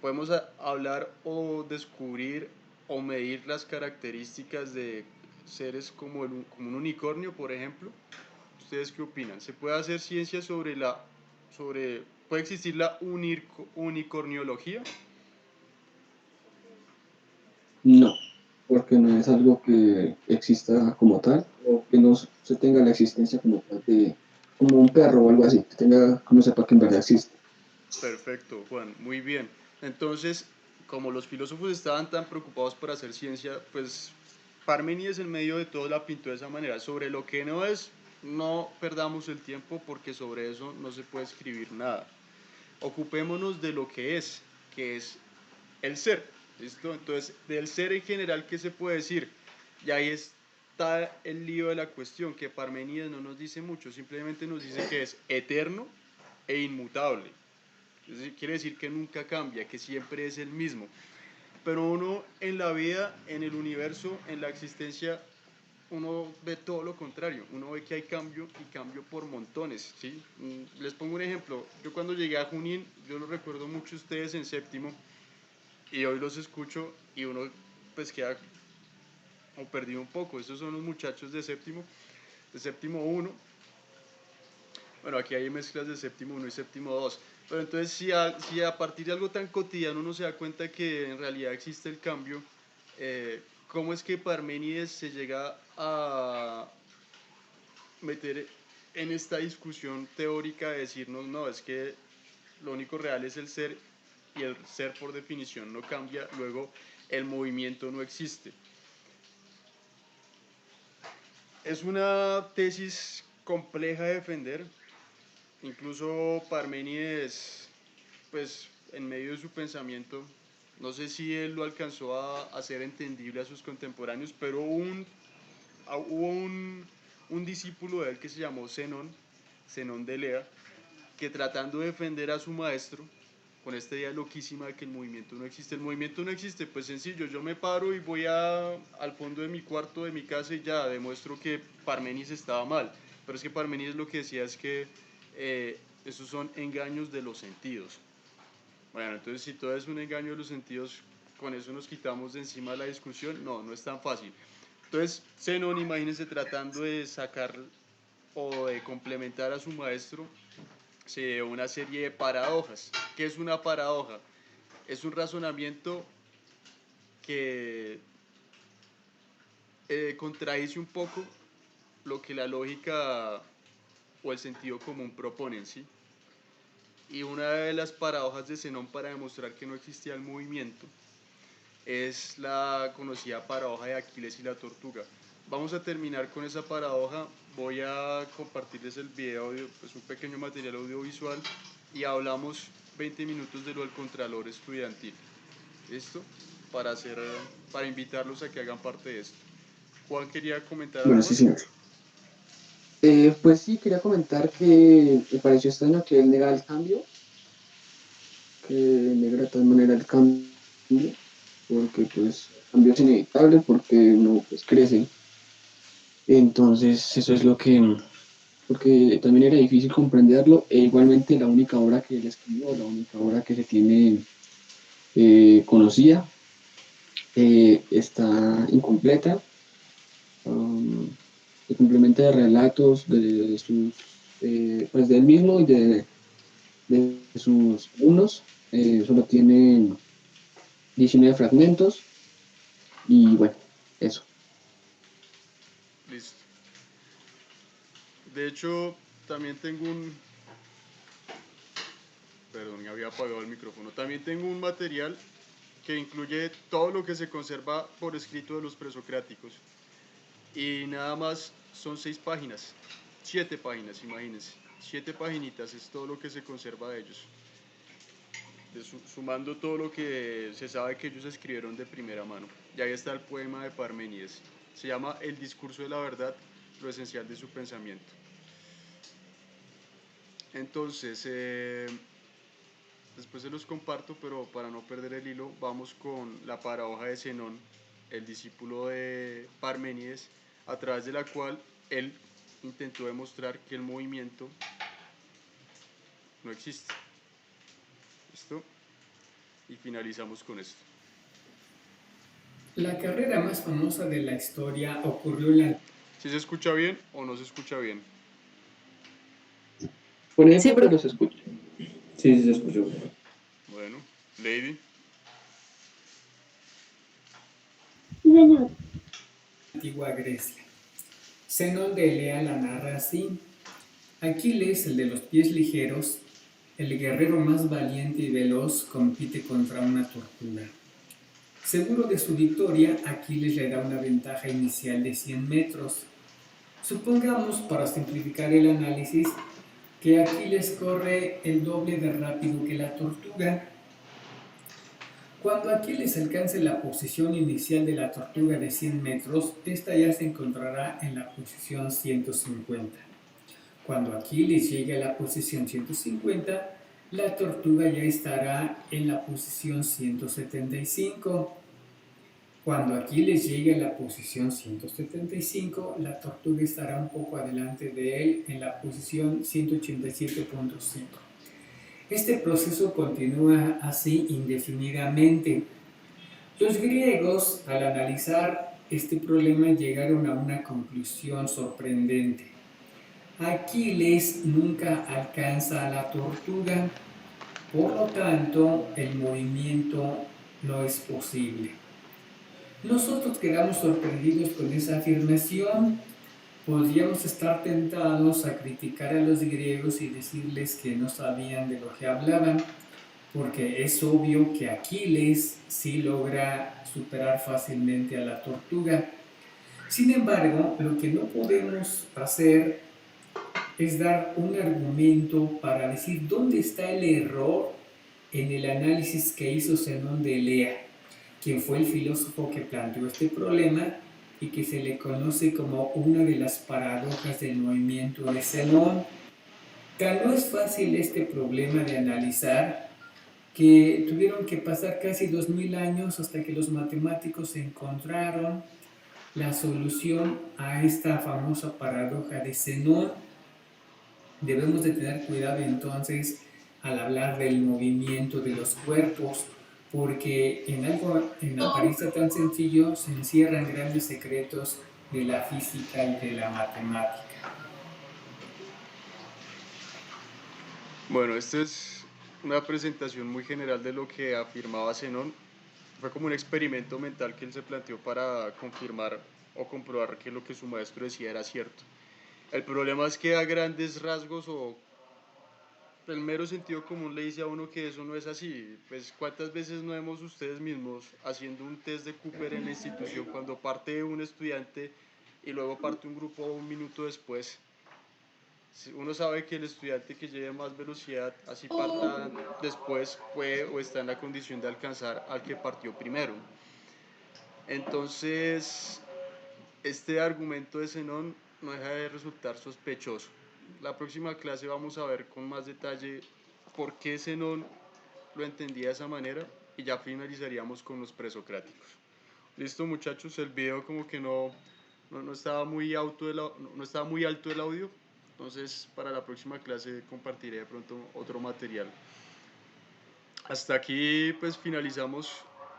Speaker 2: Podemos hablar o descubrir o medir las características de seres como un unicornio, por ejemplo. ¿Ustedes qué opinan? ¿Se puede hacer ciencia puede existir la unicorniología?
Speaker 7: No, porque no es algo que exista como tal, o que no se tenga la existencia como tal como un perro o algo así, que no sepa que en verdad existe.
Speaker 2: Perfecto, Juan, muy bien. Entonces, como los filósofos estaban tan preocupados por hacer ciencia, pues Parménides en medio de todo la pintó de esa manera. Sobre lo que no es, no perdamos el tiempo porque sobre eso no se puede escribir nada. Ocupémonos de lo que es el ser. ¿Listo? Entonces, del ser en general, ¿qué se puede decir? Y ahí está el lío de la cuestión, que Parménides no nos dice mucho, simplemente nos dice que es eterno e inmutable. Quiere decir que nunca cambia, que siempre es el mismo. Pero uno en la vida, en el universo, en la existencia, uno ve todo lo contrario. Uno ve que hay cambio y cambio por montones, ¿sí? Les pongo un ejemplo. Yo cuando llegué a Junín, yo lo recuerdo mucho a ustedes en séptimo, y hoy los escucho y uno pues queda o perdido un poco. Estos son los muchachos de séptimo uno. Bueno, aquí hay mezclas de séptimo 1 y séptimo 2. Pero entonces, si a partir de algo tan cotidiano uno se da cuenta que en realidad existe el cambio, ¿cómo es que Parménides se llega a meter en esta discusión teórica de decirnos, no, es que lo único real es el ser y el ser por definición no cambia, luego el movimiento no existe? Es una tesis compleja de defender. Incluso Parménides, pues en medio de su pensamiento, no sé si él lo alcanzó a hacer entendible a sus contemporáneos, pero hubo un discípulo de él que se llamó Zenón de Elea, que tratando de defender a su maestro, con esta idea loquísima de que el movimiento no existe. El movimiento no existe, pues sencillo, yo me paro y voy al fondo de mi cuarto, de mi casa y ya demuestro que Parménides estaba mal. Pero es que Parménides lo que decía es que esos son engaños de los sentidos. Bueno, entonces si todo es un engaño de los sentidos, con eso nos quitamos de encima la discusión. No, no es tan fácil. Entonces, Zenón, imagínense, tratando de sacar o de complementar a su maestro, se dio una serie de paradojas. ¿Qué es una paradoja? Es un razonamiento que contradice un poco lo que la lógica o el sentido común proponen, ¿sí? Y una de las paradojas de Zenón para demostrar que no existía el movimiento es la conocida paradoja de Aquiles y la tortuga. Vamos a terminar con esa paradoja. Voy a compartirles el video, pues un pequeño material audiovisual, y hablamos 20 minutos de lo del contralor estudiantil. ¿Listo? Para invitarlos a que hagan parte de esto. Juan quería comentar algo
Speaker 7: Bueno,
Speaker 2: más.
Speaker 7: sí, señor. Pues sí, quería comentar que me pareció extraño que él negara el cambio, que negara de tal manera el cambio, porque pues el cambio es inevitable, porque uno pues crece. Entonces eso es lo que, porque también era difícil comprenderlo, e igualmente la única obra que él escribió, la única obra que se tiene conocida, está incompleta, se complementa de relatos de sus, pues de él mismo y de sus alumnos, solo tiene 19 fragmentos y bueno, eso.
Speaker 2: Listo. De hecho, también tengo Perdón, había apagado el micrófono. También tengo un material que incluye todo lo que se conserva por escrito de los presocráticos. Y nada más son 6 páginas. 7 páginas, imagínense. 7 paginitas es todo lo que se conserva de ellos. Sumando todo lo que se sabe que ellos escribieron de primera mano. Y ahí está el poema de Parménides. Se llama El discurso de la verdad, lo esencial de su pensamiento. Entonces, después se los comparto, pero para no perder el hilo, vamos con la paradoja de Zenón, el discípulo de Parménides, a través de la cual él intentó demostrar que el movimiento no existe. ¿Listo? Y finalizamos con esto.
Speaker 8: La carrera más famosa de la historia ocurrió en la...
Speaker 2: ¿Sí se escucha bien o no se escucha bien?
Speaker 7: Por ejemplo,
Speaker 6: Sí, pero-
Speaker 7: pero se escucha.
Speaker 4: Sí, sí, se escuchó.
Speaker 2: Bueno, Lady.
Speaker 8: antigua Grecia. Zenón de Elea la narra así: Aquiles, el de los pies ligeros, el guerrero más valiente y veloz, compite contra una tortuga. Seguro de su victoria, Aquiles le da una ventaja inicial de 100 metros. Supongamos, para simplificar el análisis, que Aquiles corre el doble de rápido que la tortuga. Cuando Aquiles alcance la posición inicial de la tortuga de 100 metros, esta ya se encontrará en la posición 150. Cuando Aquiles llegue a la posición 150, la tortuga ya estará en la posición 175. Cuando Aquiles llegue a la posición 175, la tortuga estará un poco adelante de él en la posición 187.5. Este proceso continúa así indefinidamente. Los griegos, al analizar este problema, llegaron a una conclusión sorprendente. Aquiles nunca alcanza a la tortuga, por lo tanto, el movimiento no es posible. Nosotros quedamos sorprendidos con esa afirmación. Podríamos estar tentados a criticar a los griegos y decirles que no sabían de lo que hablaban, porque es obvio que Aquiles sí logra superar fácilmente a la tortuga. Sin embargo, lo que no podemos hacer es dar un argumento para decir dónde está el error en el análisis que hizo Zenón de Elea, quien fue el filósofo que planteó este problema y que se le conoce como una de las paradojas del movimiento de Zenón. Tan no es fácil este problema de analizar que tuvieron que pasar casi 2000 años hasta que los matemáticos encontraron la solución a esta famosa paradoja de Zenón. Debemos de tener cuidado entonces al hablar del movimiento de los cuerpos, porque en algo en apariencia tan sencillo se encierran grandes secretos de la física y de la matemática.
Speaker 2: Bueno, esta es una presentación muy general de lo que afirmaba Zenón. Fue como un experimento mental que él se planteó para confirmar o comprobar que lo que su maestro decía era cierto. El problema es que a grandes rasgos o el mero sentido común le dice a uno que eso no es así. Pues cuántas veces no vemos ustedes mismos haciendo un test de Cooper en la institución cuando parte un estudiante y luego parte un grupo un minuto después. Uno sabe que el estudiante que lleve más velocidad, así parta después, puede o está en la condición de alcanzar al que partió primero. Entonces, este argumento de Zenón no deja de resultar sospechoso. La próxima clase vamos a ver con más detalle por qué Zenón lo entendía de esa manera y ya finalizaríamos con los presocráticos. Listo, muchachos, el video como que no estaba muy no estaba muy alto el audio, entonces para la próxima clase compartiré de pronto otro material. Hasta aquí pues finalizamos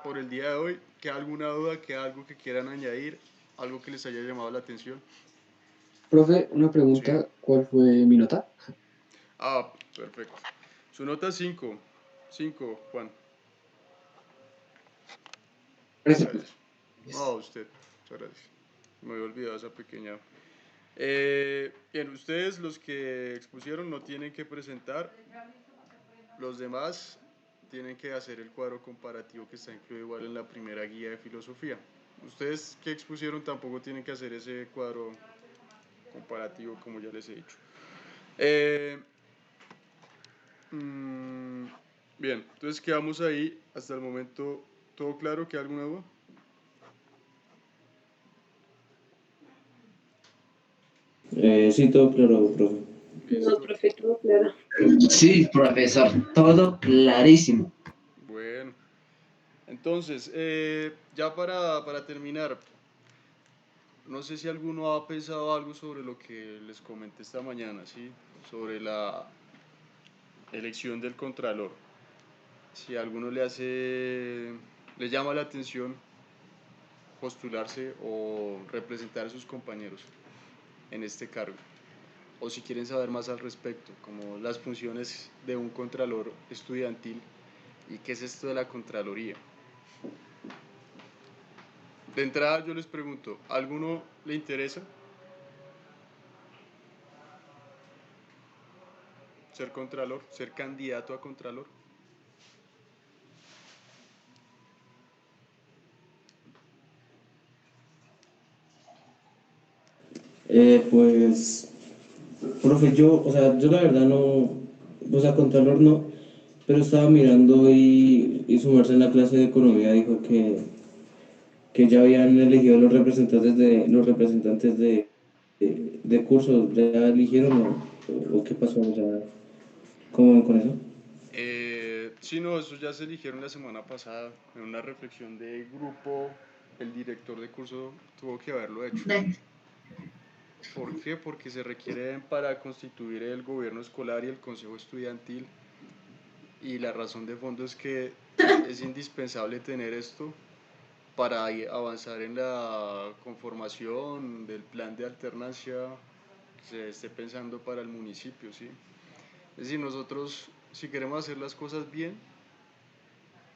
Speaker 2: por el día de hoy. ¿Queda alguna duda? ¿Queda algo que quieran añadir? ¿Algo que les haya llamado la atención?
Speaker 7: Profe, una
Speaker 2: Sí.
Speaker 7: pregunta, ¿cuál fue mi nota?
Speaker 2: Ah, perfecto. Su nota 5. 5, Juan.
Speaker 7: Gracias.
Speaker 2: Gracias. No, a usted. Muchas gracias. Me había olvidado esa pequeña. Bien, ustedes los que expusieron no tienen que presentar. Los demás tienen que hacer el cuadro comparativo que está incluido igual en la primera guía de filosofía. Ustedes que expusieron tampoco tienen que hacer ese cuadro comparativo como ya les he dicho. Bien, entonces quedamos ahí. Hasta el momento, ¿todo claro? ¿Queda alguna duda?
Speaker 4: Sí, todo claro, profe.
Speaker 1: No, profe, todo claro.
Speaker 3: Sí, profesor, todo clarísimo.
Speaker 2: Bueno, entonces, ya para terminar, no sé si alguno ha pensado algo sobre lo que les comenté esta mañana, ¿sí? Sobre la elección del contralor. Si a alguno le llama la atención postularse o representar a sus compañeros en este cargo. O si quieren saber más al respecto, como las funciones de un contralor estudiantil y qué es esto de la contraloría. De entrada yo les pregunto, ¿a alguno le interesa ser contralor, ser candidato a contralor?
Speaker 4: Pues, profe, yo, o sea, yo la verdad no, o sea, Contralor no, pero estaba mirando y sumarse en la clase de economía dijo que ya habían elegido los representantes de cursos, ¿ya eligieron o qué pasó? O sea, ¿cómo van con eso?
Speaker 2: Sí, no, eso ya se eligieron la semana pasada en una reflexión de grupo. El director de curso tuvo que haberlo hecho. ¿Por qué? Porque se requiere para constituir el gobierno escolar y el consejo estudiantil. Y la razón de fondo es que es indispensable tener esto para avanzar en la conformación del plan de alternancia que se esté pensando para el municipio, ¿sí? Es decir, nosotros, si queremos hacer las cosas bien,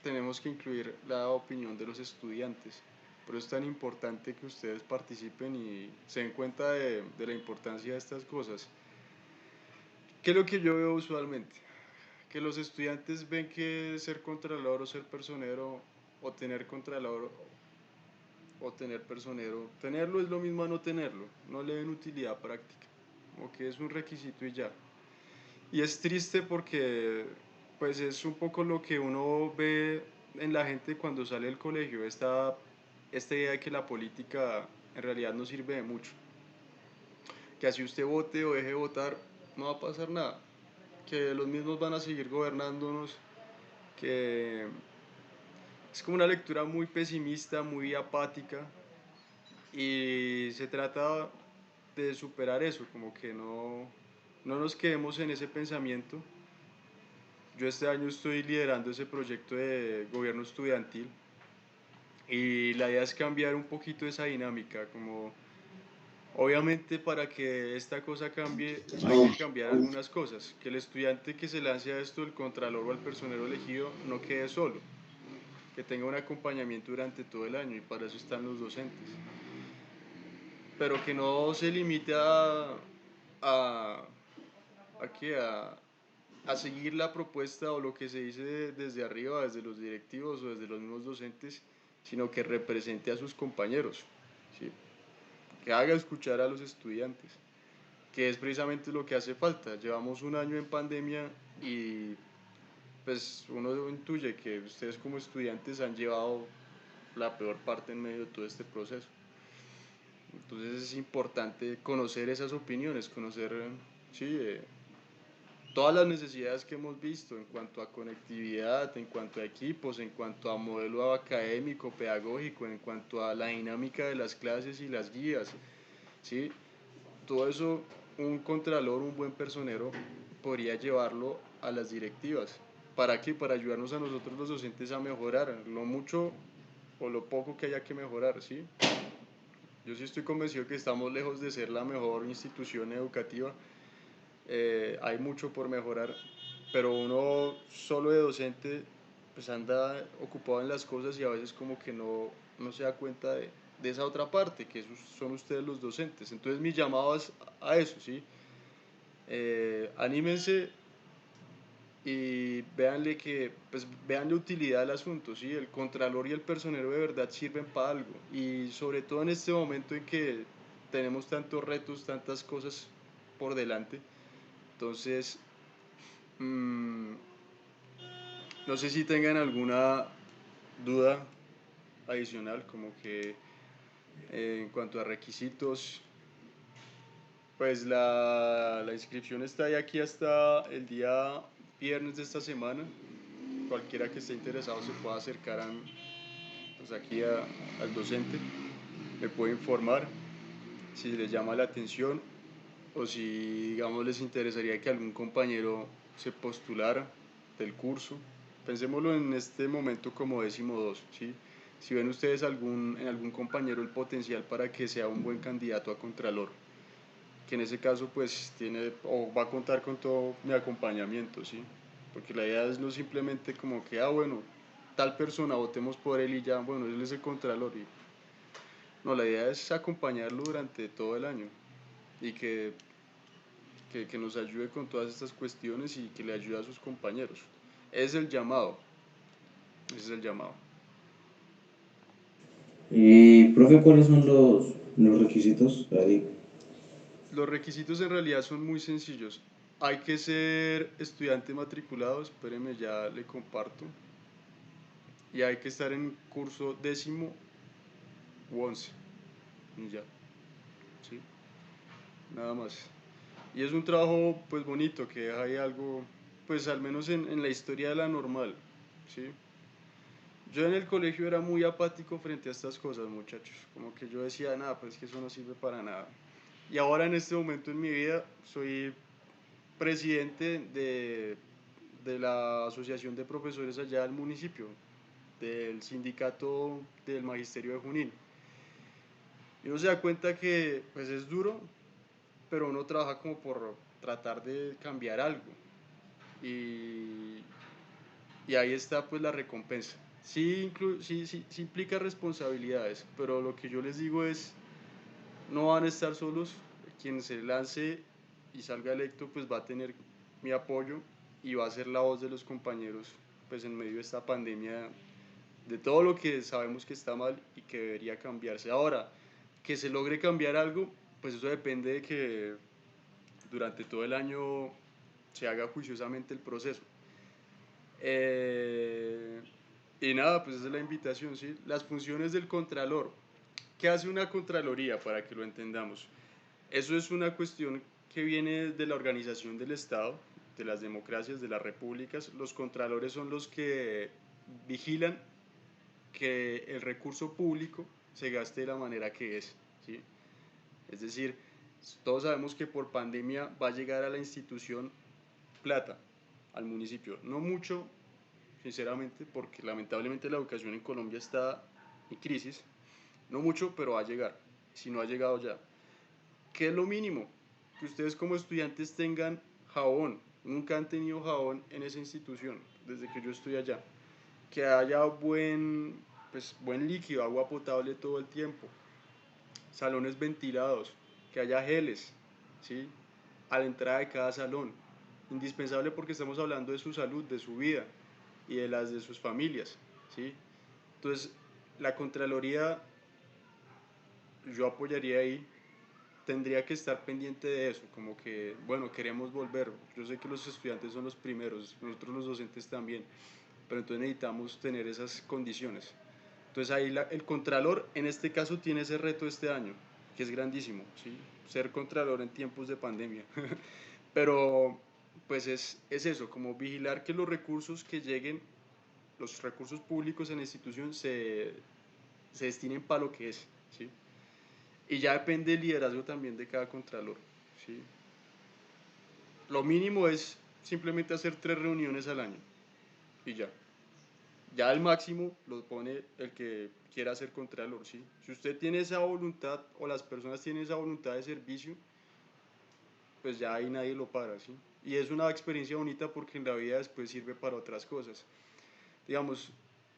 Speaker 2: tenemos que incluir la opinión de los estudiantes. Por eso es tan importante que ustedes participen y se den cuenta de la importancia de estas cosas. ¿Qué es lo que yo veo usualmente? Que los estudiantes ven que ser contralor o ser personero o tener contralor o tener personero, tenerlo es lo mismo a no tenerlo, no le ven utilidad práctica. como que es un requisito y ya. Y es triste porque pues es un poco lo que uno ve en la gente cuando sale del colegio, esta idea de que la política en realidad no sirve de mucho, que así usted vote o deje de votar, no va a pasar nada, que los mismos van a seguir gobernándonos, que es como una lectura muy pesimista, muy apática, y se trata de superar eso, como que no nos quedemos en ese pensamiento. Yo este año estoy liderando ese proyecto de gobierno estudiantil y la idea es cambiar un poquito esa dinámica, como obviamente para que esta cosa cambie hay que cambiar algunas cosas, que el estudiante que se lance a esto, el contralor o el personero elegido, no quede solo, que tenga un acompañamiento durante todo el año y para eso están los docentes, pero que no se limite a, ¿a qué? A seguir la propuesta o lo que se dice desde arriba, desde los directivos o desde los mismos docentes, sino que represente a sus compañeros, ¿sí? Que haga escuchar a los estudiantes, que es precisamente lo que hace falta. Llevamos un año en pandemia y pues uno intuye que ustedes como estudiantes han llevado la peor parte en medio de todo este proceso. Entonces es importante conocer esas opiniones, conocer, sí, todas las necesidades que hemos visto en cuanto a conectividad, en cuanto a equipos, en cuanto a modelo académico, pedagógico, en cuanto a la dinámica de las clases y las guías, ¿sí? Todo eso un contralor, un buen personero podría llevarlo a las directivas. ¿Para qué? Para ayudarnos a nosotros los docentes a mejorar lo mucho o lo poco que haya que mejorar, ¿sí? Yo sí estoy convencido que estamos lejos de ser la mejor institución educativa, hay mucho por mejorar, pero uno solo de docente pues anda ocupado en las cosas y a veces como que no se da cuenta de esa otra parte, que esos son ustedes los docentes. Entonces mi llamado es a eso, ¿sí? Anímense y véanle pues véanle utilidad al asunto, ¿sí? El contralor y el personero de verdad sirven para algo y sobre todo en este momento en que tenemos tantos retos, tantas cosas por delante. Entonces, mmm, no sé si tengan alguna duda adicional, como que en cuanto a requisitos, pues la inscripción está ahí aquí hasta el día viernes de esta semana. Cualquiera que esté interesado se pueda acercar pues aquí al docente, me puede informar si les llama la atención o si, digamos, les interesaría que algún compañero se postulara del curso. Pensémoslo en este momento como 12º, ¿sí? Si ven ustedes en algún compañero el potencial para que sea un buen candidato a contralor, que en ese caso pues tiene o va a contar con todo mi acompañamiento, ¿sí? Porque la idea es no simplemente como que, bueno, tal persona, votemos por él y ya, bueno, él es el contralor. No, la idea es acompañarlo durante todo el año y que nos ayude con todas estas cuestiones y que le ayude a sus compañeros. Es el llamado, ese es el llamado.
Speaker 4: Y, profe, ¿cuáles son los requisitos ahí?
Speaker 2: Los requisitos en realidad son muy sencillos. Hay que ser estudiante matriculado, espéreme, ya le comparto. Y hay que estar en curso 10º u 11. Y ya, ¿sí? Nada más. Y es un trabajo pues bonito, que deja ahí algo, pues al menos en la historia de la normal, ¿sí? Yo en el colegio era muy apático frente a estas cosas, muchachos. Como que yo decía, nada, pues que eso no sirve para nada. Y ahora en este momento en mi vida soy presidente de la asociación de profesores allá del municipio, del sindicato del magisterio de Junín. Y uno se da cuenta que pues es duro, pero uno trabaja como por tratar de cambiar algo. Y, y ahí está pues la recompensa. Sí implica responsabilidades, pero lo que yo les digo es, no van a estar solos, quien se lance y salga electo pues va a tener mi apoyo y va a ser la voz de los compañeros pues en medio de esta pandemia, de todo lo que sabemos que está mal y que debería cambiarse. Ahora, que se logre cambiar algo, pues eso depende de que durante todo el año se haga juiciosamente el proceso. Eh, y nada, pues esa es la invitación, ¿sí? Las funciones del contralor. ¿Qué hace una contraloría para que lo entendamos? Eso es una cuestión que viene de la organización del Estado, de las democracias, de las repúblicas. Los contralores son los que vigilan que el recurso público se gaste de la manera que es, ¿sí? Es decir, todos sabemos que por pandemia va a llegar a la institución plata, al municipio. No mucho, sinceramente, porque lamentablemente la educación en Colombia está en crisis. No mucho, pero va a llegar, si no ha llegado ya. ¿Qué es lo mínimo? Que ustedes como estudiantes tengan jabón. Nunca han tenido jabón en esa institución, desde que yo estoy allá. Que haya buen líquido, agua potable todo el tiempo. Salones ventilados, que haya geles, ¿sí? A la entrada de cada salón. Indispensable porque estamos hablando de su salud, de su vida y de las de sus familias, ¿sí? Entonces, la Contraloría, yo apoyaría ahí, tendría que estar pendiente de eso, como que, bueno, queremos volver. Yo sé que los estudiantes son los primeros, nosotros los docentes también, pero entonces necesitamos tener esas condiciones. Entonces ahí el contralor en este caso tiene ese reto este año, que es grandísimo, ¿sí? Ser contralor en tiempos de pandemia. Pero pues es eso, como vigilar que los recursos que lleguen, los recursos públicos en la institución se destinen para lo que es, ¿sí? Y ya depende del liderazgo también de cada contralor, ¿sí? Lo mínimo es simplemente hacer 3 reuniones al año y ya. Ya el máximo lo pone el que quiera ser contralor, ¿sí? Si usted tiene esa voluntad o las personas tienen esa voluntad de servicio, pues ya ahí nadie lo para, ¿sí? Y es una experiencia bonita porque en la vida después sirve para otras cosas. Digamos,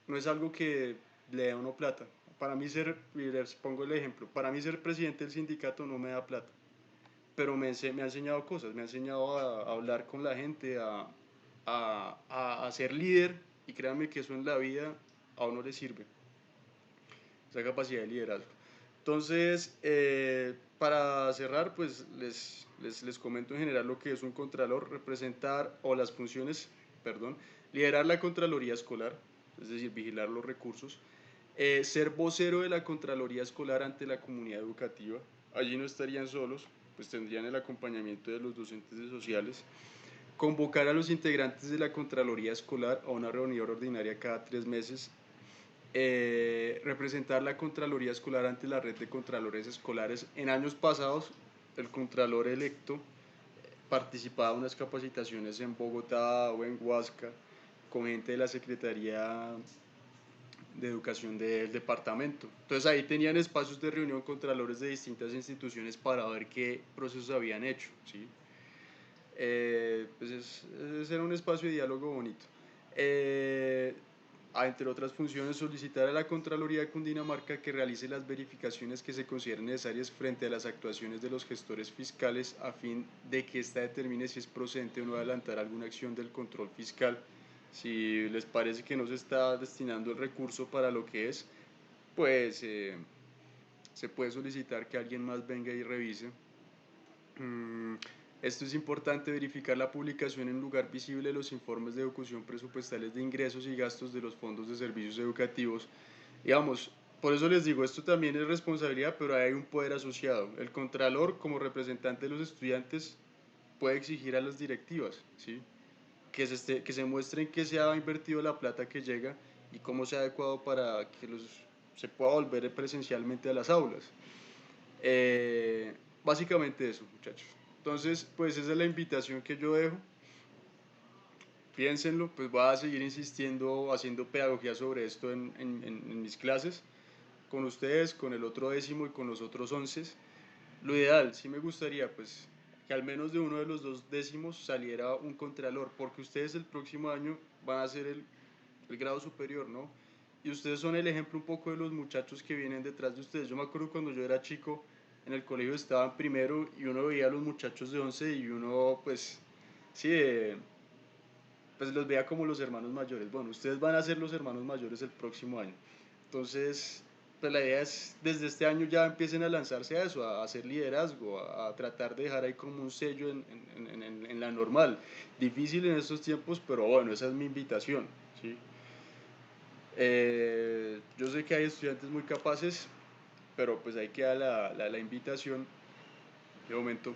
Speaker 2: no es algo que le dé a uno plata. Para mí y les pongo el ejemplo, para mí ser presidente del sindicato no me da plata, pero me ha enseñado cosas, me ha enseñado a hablar con la gente, a ser líder, y créanme que eso en la vida a uno le sirve, esa capacidad de liderazgo. Entonces, para cerrar, pues les comento en general lo que es un contralor: representar, o las funciones, perdón, liderar la Contraloría Escolar, es decir, vigilar los recursos, ser vocero de la Contraloría Escolar ante la comunidad educativa. Allí no estarían solos, pues tendrían el acompañamiento de los docentes sociales. Convocar a los integrantes de la Contraloría Escolar a una reunión ordinaria cada 3 meses. Representar la Contraloría Escolar ante la red de Contralores Escolares. En años pasados, el Contralor electo participaba en unas capacitaciones en Bogotá o en Huasca con gente de la Secretaría de Educación del departamento. Entonces ahí tenían espacios de reunión contralores de distintas instituciones para ver qué procesos habían hecho, ¿sí? Pues ese era un espacio de diálogo bonito. Entre otras funciones, solicitar a la Contraloría de Cundinamarca que realice las verificaciones que se consideren necesarias frente a las actuaciones de los gestores fiscales, a fin de que ésta determine si es procedente o no adelantar alguna acción del control fiscal. Si les parece que no se está destinando el recurso para lo que es, pues se puede solicitar que alguien más venga y revise. Esto es importante: verificar la publicación en lugar visible de los informes de ejecución presupuestales de ingresos y gastos de los fondos de servicios educativos. Digamos, por eso les digo, esto también es responsabilidad, pero hay un poder asociado. El contralor, como representante de los estudiantes, puede exigir a las directivas, ¿sí? Que se muestren que se ha invertido la plata que llega y cómo se ha adecuado para que se pueda volver presencialmente a las aulas. Básicamente eso, muchachos. Entonces, pues esa es la invitación que yo dejo. Piénsenlo, pues voy a seguir insistiendo, haciendo pedagogía sobre esto en mis clases, con ustedes, con el otro 10º y con los otros 11. Lo ideal, sí me gustaría, pues, que al menos de uno de los 2 décimos saliera un contralor, porque ustedes el próximo año van a ser el grado superior, ¿no? Y ustedes son el ejemplo un poco de los muchachos que vienen detrás de ustedes. Yo me acuerdo cuando yo era chico, en el colegio estaban primero y uno veía a los muchachos de 11 y uno, pues, sí, pues los veía como los hermanos mayores. Bueno, ustedes van a ser los hermanos mayores el próximo año. Entonces, pues la idea es desde este año ya empiecen a lanzarse a eso, a hacer liderazgo, a tratar de dejar ahí como un sello en la normal. Difícil en estos tiempos, pero bueno, esa es mi invitación, ¿sí? Yo sé que hay estudiantes muy capaces, pero pues ahí queda la invitación. De momento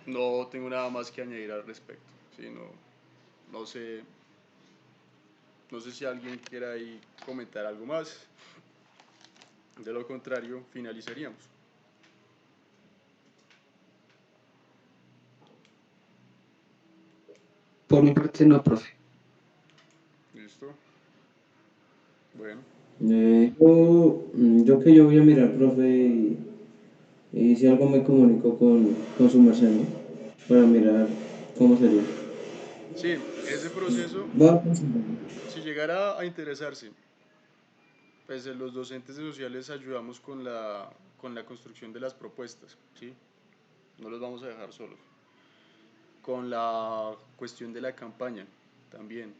Speaker 2: no tengo nada más que añadir al respecto, ¿sí? No sé, no sé si alguien quiera ahí comentar algo más. De lo contrario, finalizaríamos.
Speaker 7: Por mi parte no, profe.
Speaker 2: ¿Listo? Bueno,
Speaker 4: Yo que yo voy a mirar, profe, y si algo me comunico con su merced, ¿no? Para mirar cómo sería.
Speaker 2: sí, ese proceso,
Speaker 4: Va a funcionar.
Speaker 2: si llegara a interesarse, pues los docentes sociales ayudamos con la construcción de las propuestas, ¿sí? No los vamos a dejar solos. Con la cuestión de la campaña, también,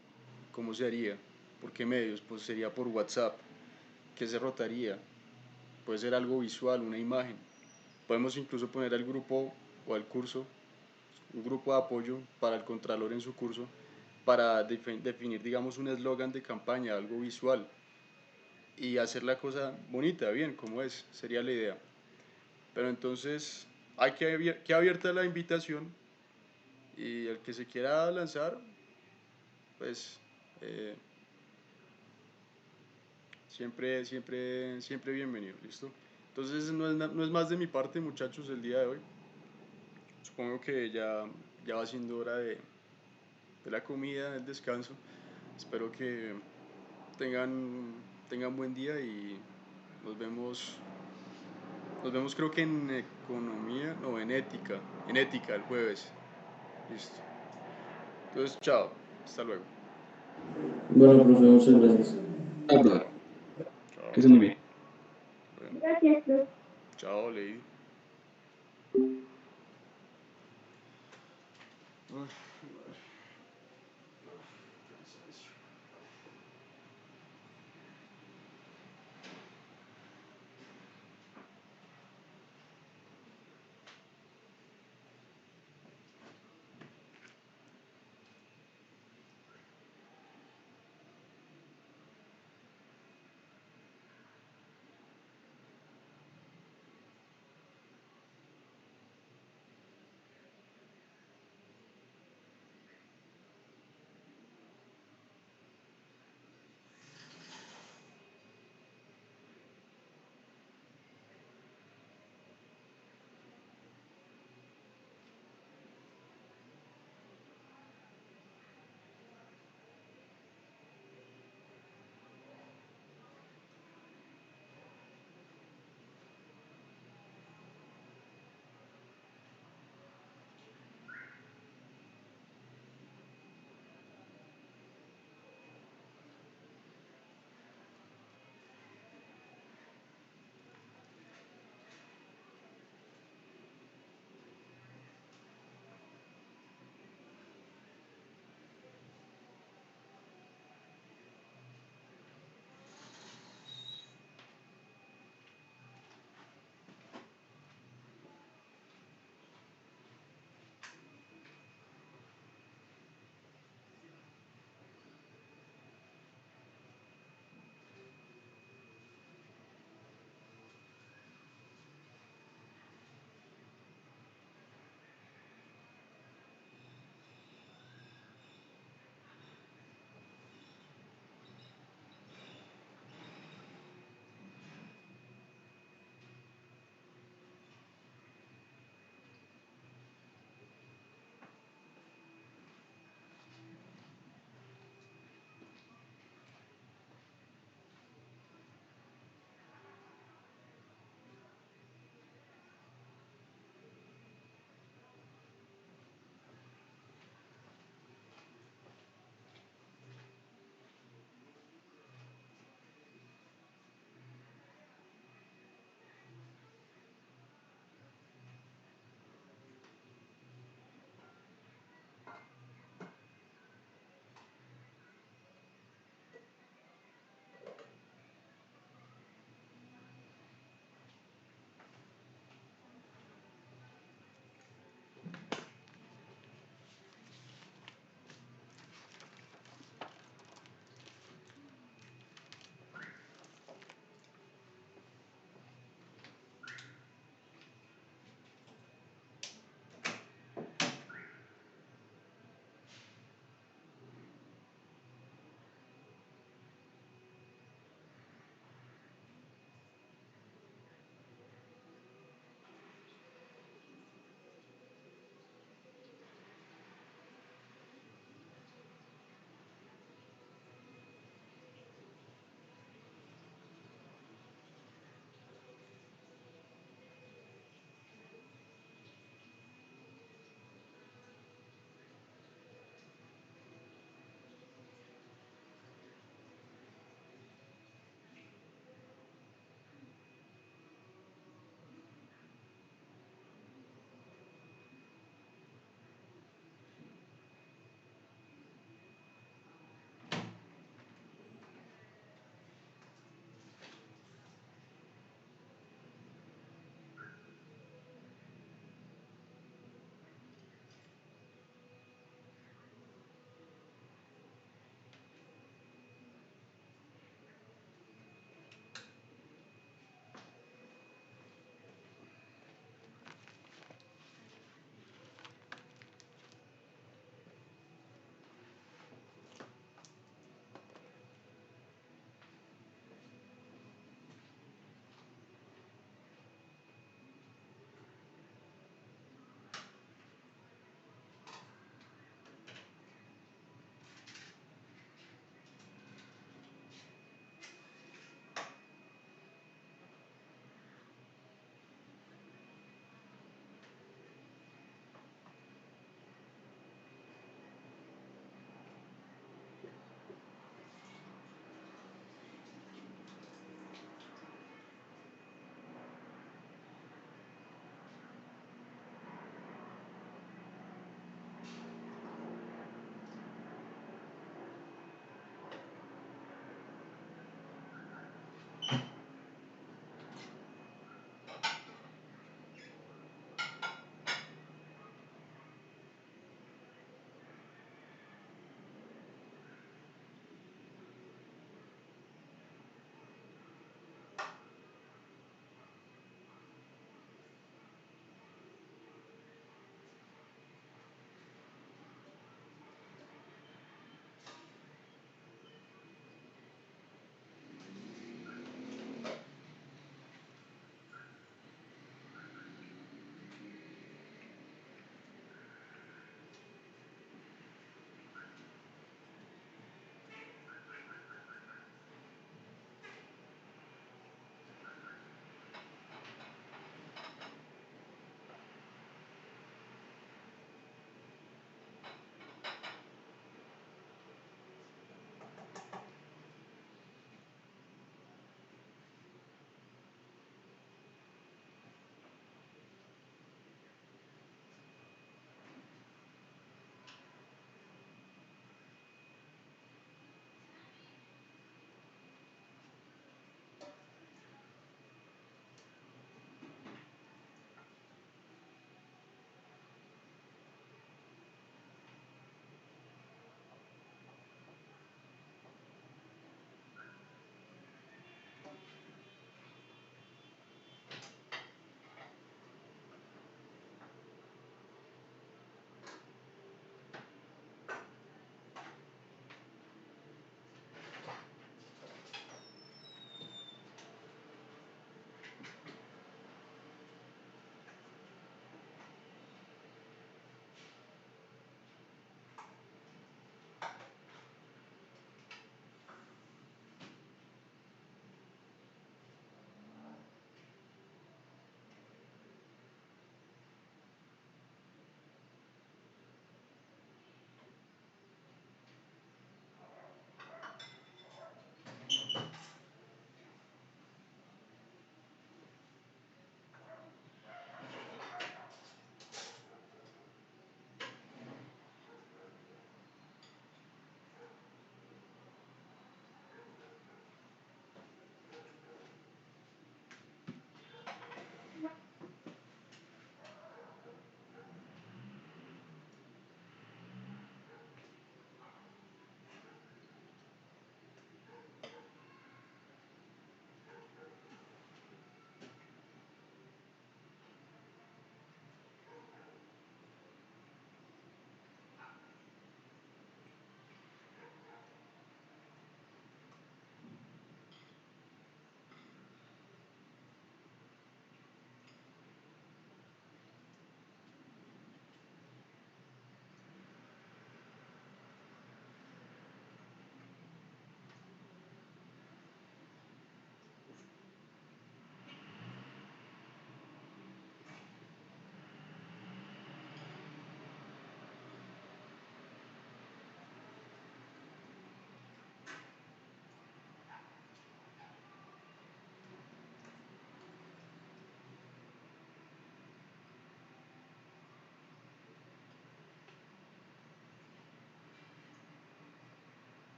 Speaker 2: ¿cómo se haría? ¿Por qué medios? Pues sería por WhatsApp. ¿Qué se rotaría? Puede ser algo visual, una imagen. Podemos incluso poner al grupo o al curso, un grupo de apoyo para el contralor en su curso, para definir, digamos, un eslogan de campaña, algo visual, y hacer la cosa bonita, bien, como es, sería la idea. Pero entonces hay que abierta la invitación y el que se quiera lanzar, pues eh, siempre bienvenido, ¿listo? Entonces no es más de mi parte, muchachos, el día de hoy. Supongo que ya va siendo hora de la comida, del descanso. Espero que tengan buen día y nos vemos, nos vemos creo que en economía, no, en ética el jueves. Listo. Entonces, chao, hasta luego.
Speaker 4: Bueno, profe, muchas gracias.
Speaker 7: Ah, profe,
Speaker 2: Chao.
Speaker 7: que esté muy bien.
Speaker 2: Bueno,
Speaker 1: Gracias, profe.
Speaker 2: chao, Lady. Uy,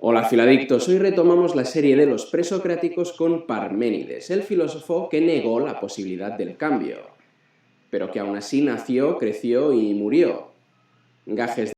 Speaker 9: Hola filadictos, hoy retomamos la serie de los presocráticos con Parménides, el filósofo que negó la posibilidad del cambio, pero que aún así nació, creció y murió. Gajes